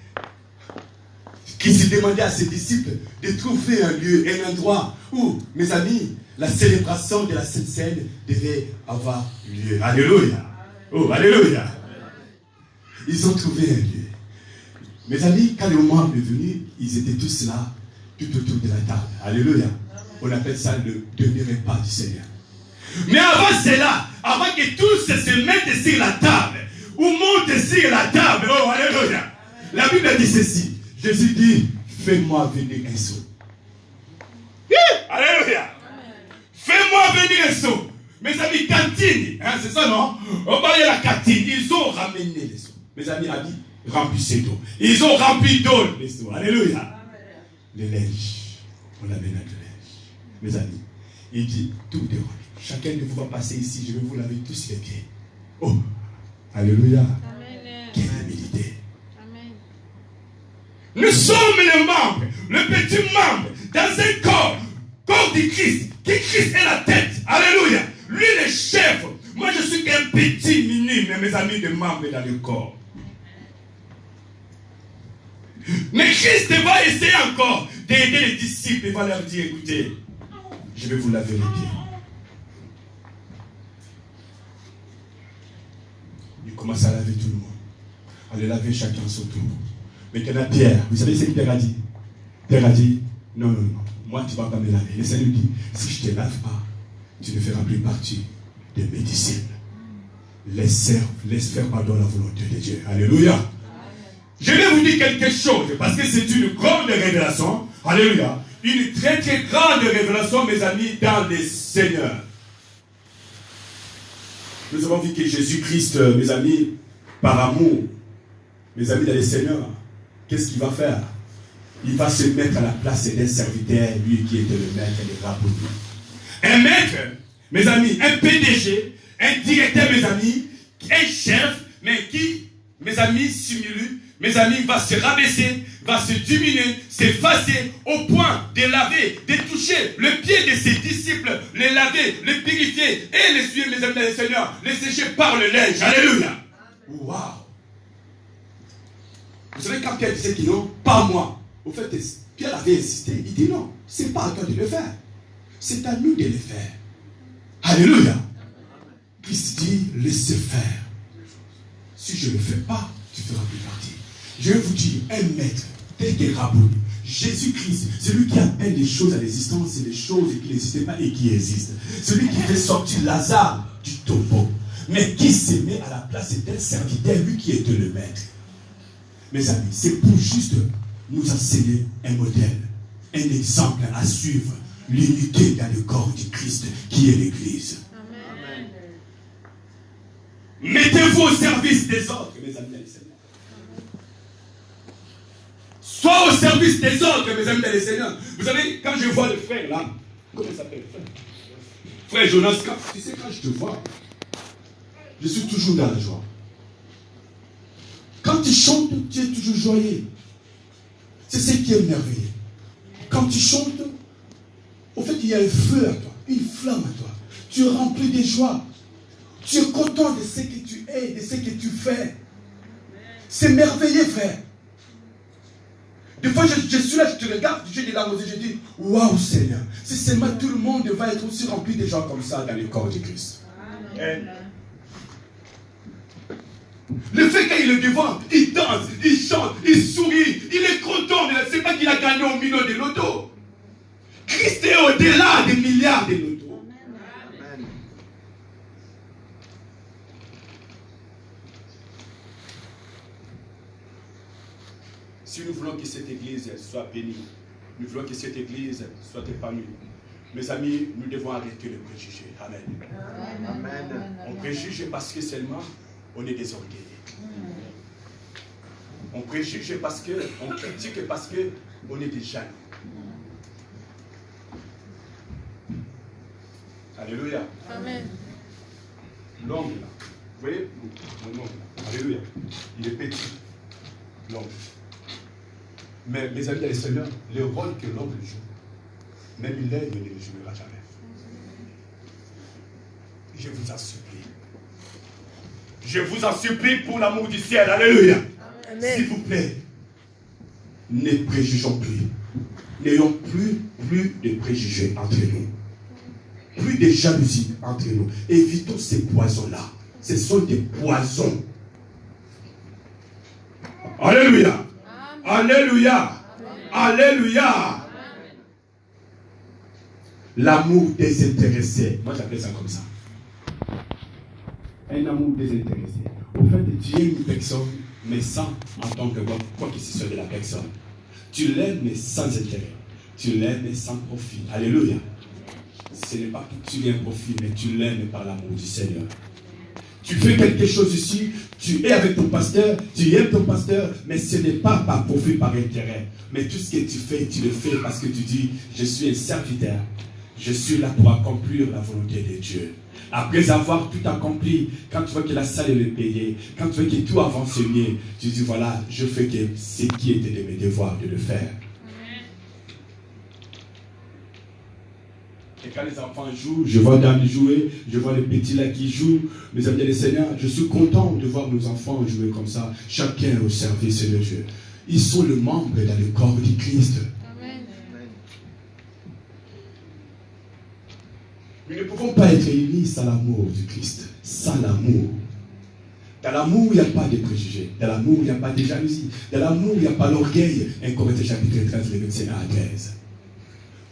qui se demandait à ses disciples de trouver un lieu, un endroit où, mes amis, la célébration de la Sainte Seine devait avoir lieu. Alléluia. Oh, alléluia. Ils ont trouvé un lieu. Mes amis, quand le moment est venu, ils étaient tous là, tout autour de la table. Alléluia. On appelle ça le dernier repas du Seigneur. Mais avant cela, avant que tous se mettent sur la table, ou montent sur la table, oh, alléluia. La Bible dit ceci. Jésus dit, fais-moi venir un seau. Alléluia. Fais-moi venir un seau. Mes amis, cantine, hein, c'est ça, non? On va aller à la cantine. Ils ont ramené les seaux. Mes amis, a dit, remplissez d'eau. Ils ont rempli d'eau les seaux. Alléluia. Les linges. On amène à de linge. Mes amis, il dit, tout est rempli. Chacun de vous va passer ici, je vais vous laver tous les pieds. Oh, alléluia. Amen. Quelle humilité. Amen. Nous sommes les membres, le petit membre, dans un corps du Christ, qui Christ est la tête. Alléluia. Lui le chef. Moi je suis qu'un petit minime, mes amis, de membres dans le corps. Mais Christ va essayer encore d'aider les disciples. Il va leur dire, écoutez, je vais vous laver les pieds. Il commence à laver tout le monde. À les laver chacun son tour. Mais maintenant Pierre, vous savez ce que Pierre a dit? Pierre a dit, non, non, non, moi tu ne vas pas me laver. Le Seigneur dit, si je ne te lave pas, tu ne feras plus partie de mes disciples. Laisse faire pardon à la volonté de Dieu. Alléluia. Je vais vous dire quelque chose, parce que c'est une grande révélation. Alléluia. Une très très grande révélation, mes amis, dans le Seigneur. Nous avons vu que Jésus-Christ, mes amis, par amour, mes amis dans le Seigneur, qu'est-ce qu'il va faire? Il va se mettre à la place d'un serviteur, lui qui était le maître des drapeaux. Un maître, mes amis, un PDG, un directeur, mes amis, un chef, mais qui, mes amis, simule, mes amis, va se rabaisser, va se diminuer, s'effacer au point de laver, de toucher le pied de ses disciples, les laver, les purifier et les suivre, mes amis, les Seigneur, les sécher par le neige. Alléluia. Waouh. Vous savez, quand Pierre disait qu'il non, pas moi. Au fait, Pierre avait insisté. Il dit non, c'est pas à toi de le faire. C'est à nous de le faire. Alléluia. Christ dit, laissez faire. Si je ne le fais pas, tu feras plus partie. Je vais vous dire, un maître, tel que Raboul, Jésus-Christ, celui qui appelle les choses à l'existence et les choses qui n'existaient pas et qui existent. Celui qui fait sortir Lazare du tombeau, mais qui se met à la place d'un serviteur, lui qui était le maître. Mes amis, c'est pour juste nous enseigner un modèle, un exemple à suivre, l'unité dans le corps du Christ qui est l'Église. Amen. Mettez-vous au service des autres, mes amis et Seigneur. Sois au service des autres, mes amis et Seigneur. Vous savez, quand je vois le frère là, comment il s'appelle? Frère Jonas, tu sais, quand je te vois, je suis toujours dans la joie. Quand tu chantes, tu es toujours joyeux. C'est ce qui est merveilleux. Quand tu chantes, au fait, il y a un feu à toi, une flamme à toi. Tu es rempli de joie. Tu es content de ce que tu es, de ce que tu fais. C'est merveilleux, frère. Des fois, je suis là, je te regarde, j'ai des larmes aux yeux, je dis, waouh, Seigneur, si seulement tout le monde va être aussi rempli de gens comme ça dans le corps de Christ. Amen. Le fait qu'il est devant, il danse, il chante, il sourit, il est content, mais c'est pas qu'il a gagné au million de loto. Christ est au-delà des milliards de loto. Amen. Si nous voulons que cette église soit bénie, nous voulons que cette église soit épanouie, mes amis, nous devons arrêter le préjugé. Amen. Amen. On préjuge parce que seulement on est des orgueillés. On préjuge parce que, on critique parce que on est des jaloux. Alléluia. Amen. L'homme là, vous voyez, mon homme là, alléluia, il est petit, l'homme. Mais mes amis et les seigneurs, le rôle que l'homme joue, même il ne le jouera jamais. Je vous en supplie. Je vous en supplie pour l'amour du ciel. Alléluia. Amen. S'il vous plaît, ne préjugeons plus. N'ayons plus de préjugés entre nous. Plus de jalousie entre nous. Évitons ces poisons-là. Ce sont des poisons. Alléluia. Alléluia. Alléluia. L'amour désintéressé. Moi j'appelle ça comme ça. Un amour désintéressé. Au fait, tu aimes une personne, mais sans entendre quoi que ce soit de la personne. Tu l'aimes, mais sans intérêt. Tu l'aimes sans profit. Alléluia. Ce n'est pas que tu aies un profit, mais tu l'aimes par l'amour du Seigneur. Tu fais quelque chose ici, tu es avec ton pasteur, tu aimes ton pasteur, mais ce n'est pas par profit, par intérêt. Mais tout ce que tu le fais parce que tu dis, je suis un serviteur. Je suis là pour accomplir la volonté de Dieu. Après avoir tout accompli, quand tu vois que la salle est payée, quand tu vois que tout a enseigné, tu dis voilà, je fais que ce qui était de mes devoirs de le faire. Et quand les enfants jouent, je vois Dame jouer, je vois les petits là qui jouent, mes amis et Seigneur, je suis content de voir nos enfants jouer comme ça, chacun au service de Dieu. Ils sont le membre dans le corps du Christ. Amen. Nous ne pouvons pas être unis sans l'amour du Christ. Sans l'amour. Dans l'amour, il n'y a pas de préjugés. Dans l'amour, il n'y a pas de jalousie. Dans l'amour, il n'y a pas d'orgueil. 1 Corinthiens chapitre 13, le verset 1 à 13.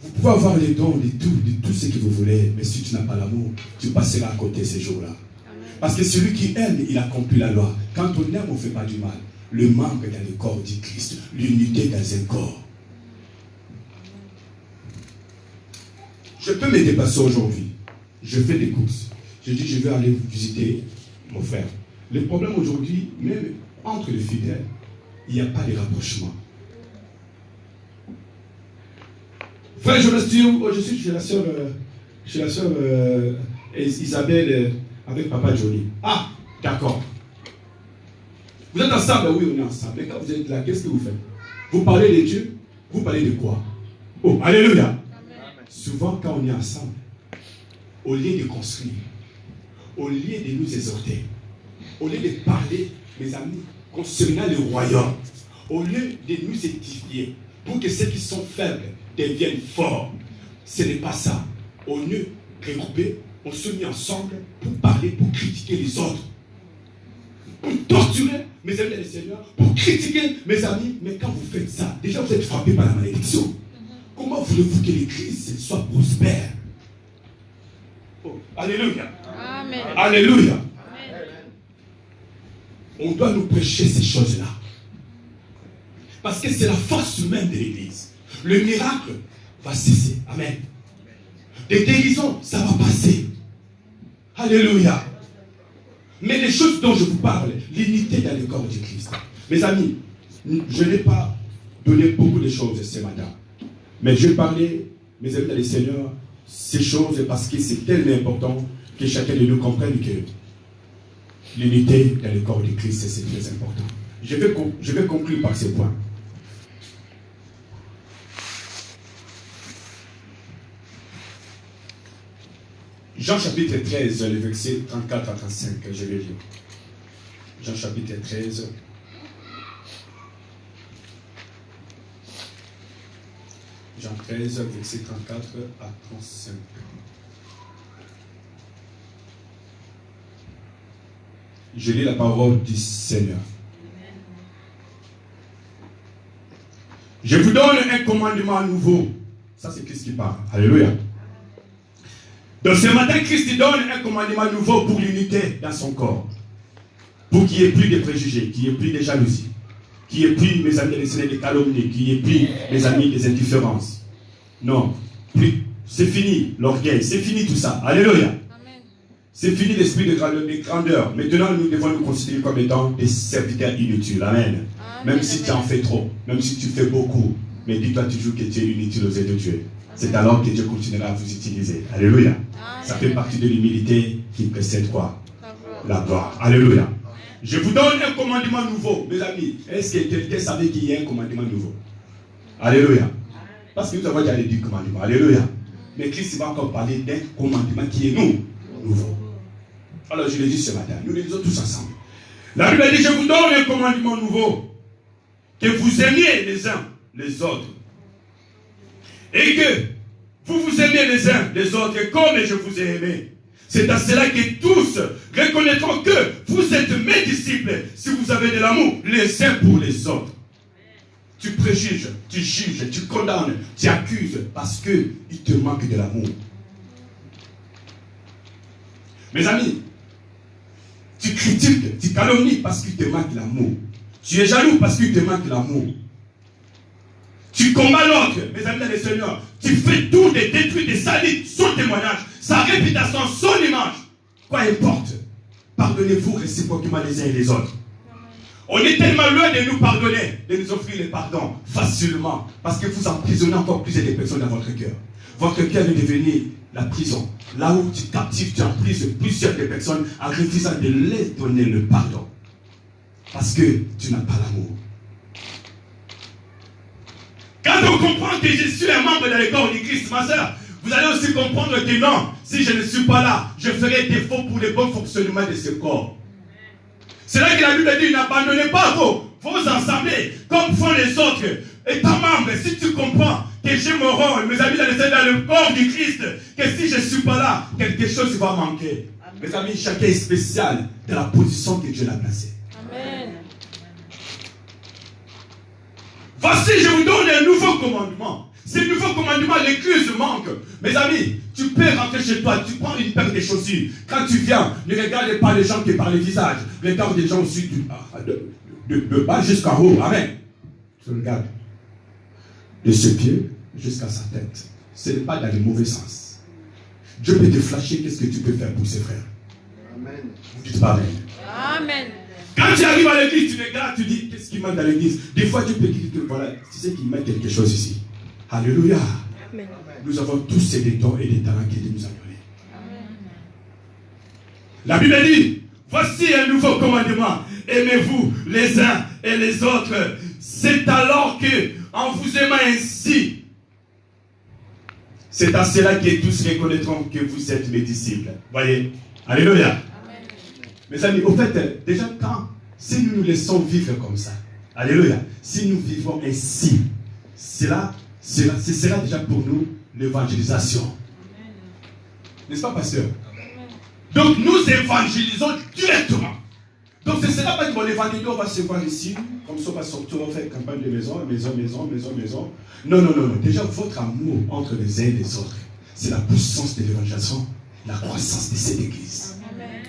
Vous pouvez avoir les dons de tout ce que vous voulez, mais si tu n'as pas l'amour, tu passeras à côté ces jours-là. Parce que celui qui aime, il accomplit la loi. Quand on aime, on ne fait pas du mal. Le membre dans le corps du Christ. L'unité dans un corps. Je peux me dépasser aujourd'hui. Je fais des courses. Je dis, je vais aller visiter mon frère. Le problème aujourd'hui, même entre les fidèles, il n'y a pas de rapprochement. Frère, je suis chez la sœur Isabelle avec papa Johnny. Ah, d'accord. Vous êtes ensemble? Oui, on est ensemble. Mais quand vous êtes là, qu'est-ce que vous faites? Vous parlez de Dieu? Vous parlez de quoi? Oh, alléluia. Amen. Souvent, quand on est ensemble, au lieu de construire, au lieu de nous exhorter, au lieu de parler, mes amis, concernant le royaume, au lieu de nous édifier, pour que ceux qui sont faibles deviennent forts, ce n'est pas ça. Au lieu de regrouper, on se met ensemble pour parler, pour critiquer les autres, pour torturer mes amis et Seigneur, pour critiquer mes amis. Mais quand vous faites ça, déjà vous êtes frappé par la malédiction. Comment voulez-vous que l'Église soit prospère? Oh, alléluia. Amen. Alléluia. Amen. On doit nous prêcher ces choses-là. Parce que c'est la force même de l'Église. Le miracle va cesser. Amen. Les guérisons, ça va passer. Alléluia. Mais les choses dont je vous parle, l'unité dans le corps du Christ. Mes amis, je n'ai pas donné beaucoup de choses ce matin. Mais je vais parler, mes amis dans le Seigneur, ces choses parce que c'est tellement important que chacun de nous comprenne que l'unité dans le corps du Christ, c'est très important. Je vais conclure par ce point. Jean chapitre 13, le verset 34 à 35, je vais lire. Jean chapitre 13. Jean 13, verset 34 à 35. Je lis la parole du Seigneur. Je vous donne un commandement nouveau. Ça, c'est Christ qui parle. Alléluia. Donc ce matin, Christ donne un commandement nouveau pour l'unité dans son corps. Pour qu'il n'y ait plus de préjugés, qu'il n'y ait plus de jalousie, qu'il n'y ait plus, mes amis, des calomnies, qu'il n'y ait plus, mes amis, des indifférences. Non, plus. C'est fini l'orgueil, c'est fini tout ça. Alléluia. Amen. C'est fini l'esprit de grandeur. Maintenant, nous devons nous considérer comme étant des serviteurs inutiles. Amen. Amen. Même si tu en fais trop, même si tu fais beaucoup, mais dis-toi toujours que tu es inutile aux yeux de Dieu. C'est alors que Dieu continuera à vous utiliser. Alléluia. Amen. Ça fait partie de l'humilité qui précède quoi? La gloire. Alléluia. Je vous donne un commandement nouveau, mes amis. Est-ce que quelqu'un savait qu'il y a un commandement nouveau? Alléluia. Parce que nous avons déjà les 10 commandements. Alléluia. Mais Christ va encore parler d'un commandement qui est nouveau. Alors je le dis ce matin. Nous le disons tous ensemble. La Bible dit, je vous donne un commandement nouveau. Que vous aimiez les uns les autres. Et que vous vous aimez les uns les autres comme je vous ai aimé. C'est à cela que tous reconnaîtront que vous êtes mes disciples si vous avez de l'amour les uns pour les autres. Tu préjuges, tu juges, tu condamnes, tu accuses parce qu'il te manque de l'amour. Mes amis, tu critiques, tu calomnies parce qu'il te manque l'amour. Tu es jaloux parce qu'il te manque l'amour. Tu combats l'autre, mes amis dans le Seigneur. Tu fais tout de détruire, de salir son témoignage, sa réputation, son image. Quoi importe. Pardonnez-vous réciproquement les uns et les autres. On est tellement loin de nous pardonner, de nous offrir le pardon facilement. Parce que vous emprisonnez encore plusieurs de personnes dans votre cœur. Votre cœur est devenu la prison. Là où tu captives, tu emprises plusieurs de personnes en refusant de les donner le pardon. Parce que tu n'as pas l'amour. Quand on comprend que je suis un membre de le corps du Christ, ma soeur, vous allez aussi comprendre que non, si je ne suis pas là, je ferai défaut pour le bon fonctionnement de ce corps. C'est là que la Bible dit, n'abandonnez pas vos assemblées, comme font les autres. Étant membre, si tu comprends que j'ai mon rôle, mes amis, dans le corps du Christ, que si je ne suis pas là, quelque chose va manquer. Amen. Mes amis, chacun est spécial dans la position que Dieu l'a placée. Amen. Voici, je vous donne un nouveau commandement. Ce nouveau commandement, l'église manque. Mes amis, tu peux rentrer chez toi, tu prends une paire de chaussures. Quand tu viens, ne regarde pas les gens qui par le visage. Regarde les gens aussi de bas jusqu'en haut. Amen. Tu regardes. De ses pieds jusqu'à sa tête. Ce n'est pas dans le mauvais sens. Dieu peut te flasher, qu'est-ce que tu peux faire pour ses frères. Amen. Vous dites pas amen. Amen. Quand tu arrives à l'église, tu regardes, tu dis, qu'est-ce qui manque dans l'église? Des fois, tu peux dire, voilà, tu sais qu'il manque quelque chose ici. Alléluia. Amen. Nous avons tous des dons et des talents qui nous a donnés. La Bible dit, voici un nouveau commandement. aimez-vous les uns et les autres. C'est alors que, en vous aimant ainsi, c'est à cela que tous reconnaîtront que vous êtes mes disciples. Voyez? Alléluia. Amen. Mes amis, au fait, déjà si nous nous laissons vivre comme ça, alléluia, si nous vivons ainsi, c'est cela déjà pour nous l'évangélisation. N'est-ce pas, pasteur? Donc nous évangélisons directement. Donc ce ne sera pas que l'évangile, on va se voir ici, comme ça on va sortir, on va faire campagne de maison. Non. Déjà votre amour entre les uns et les autres, c'est la puissance de l'évangélisation, la croissance de cette église. Amen.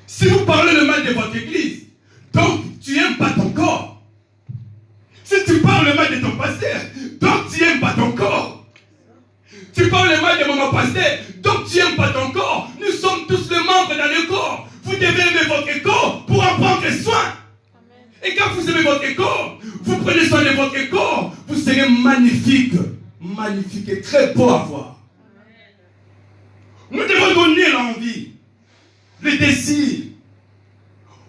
Si vous parlez le mal de votre église, donc tu n'aimes pas ton corps. Si tu parles le mal de ton pasteur, donc tu n'aimes pas ton corps. Tu parles le mal de mon pasteur, donc tu n'aimes pas ton corps. Nous sommes tous les membres dans le corps. Vous devez aimer votre corps pour en prendre soin. Amen. Et quand vous aimez votre corps, vous prenez soin de votre corps, vous serez magnifique. Magnifique et très beau à voir. Nous devons donner l'envie, le désir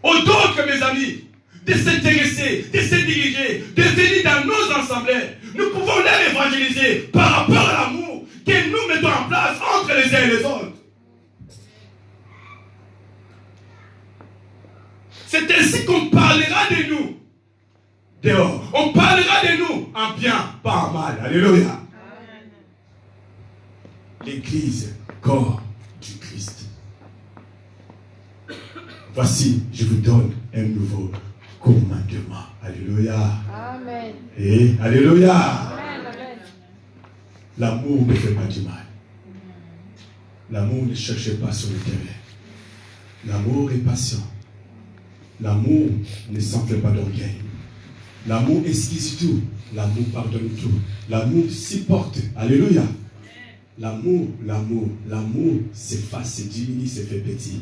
aux autres, mes amis, de s'intéresser, de se diriger, de venir dans nos assemblées. Nous pouvons les évangéliser par rapport à l'amour que nous mettons en place entre les uns et les autres. C'est ainsi qu'on parlera de nous dehors. On parlera de nous en bien, pas en mal. Alléluia. Amen. L'église, corps du Christ. Voici, je vous donne un nouveau commandement. Alléluia. Amen. Et alléluia. Amen. Amen. L'amour ne fait pas du mal. L'amour ne cherche pas sur le terrain. L'amour est patient. L'amour ne s'enfle pas d'orgueil. L'amour esquisse tout. L'amour pardonne tout. L'amour supporte. Alléluia. L'amour s'efface, se diminue, se fait petit.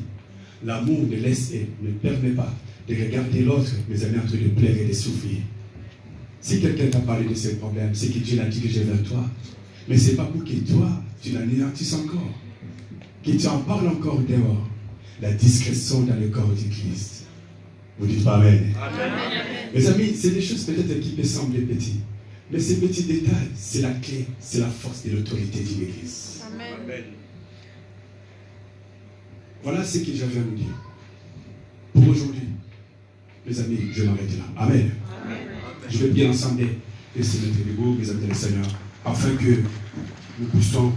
L'amour ne laisse et ne permet pas de regarder l'autre, mes amis, en train de plaire et de souffrir. Si quelqu'un t'a parlé de ces problèmes, c'est que Dieu l'a dirigé vers toi. Mais ce n'est pas pour que toi, tu l'anéantisses encore. Que tu en parles encore dehors. La discrétion dans le corps du Christ. Vous dites pas Amen. Amen. Mes amis, c'est des choses peut-être qui peuvent sembler petites. Mais ces petits détails, c'est la clé, c'est la force de l'autorité d'une église. Amen. Voilà ce que j'avais à vous dire. Pour aujourd'hui, mes amis, je m'arrête là. Amen. Amen. Je vais bien ensemble et se mettre debout, mes amis dans le Seigneur, afin que nous puissions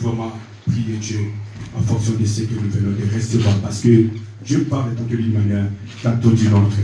vraiment prier Dieu en fonction de ce que nous venons de recevoir. Parce que Dieu parle tantôt d'une manière, tantôt d'une autre.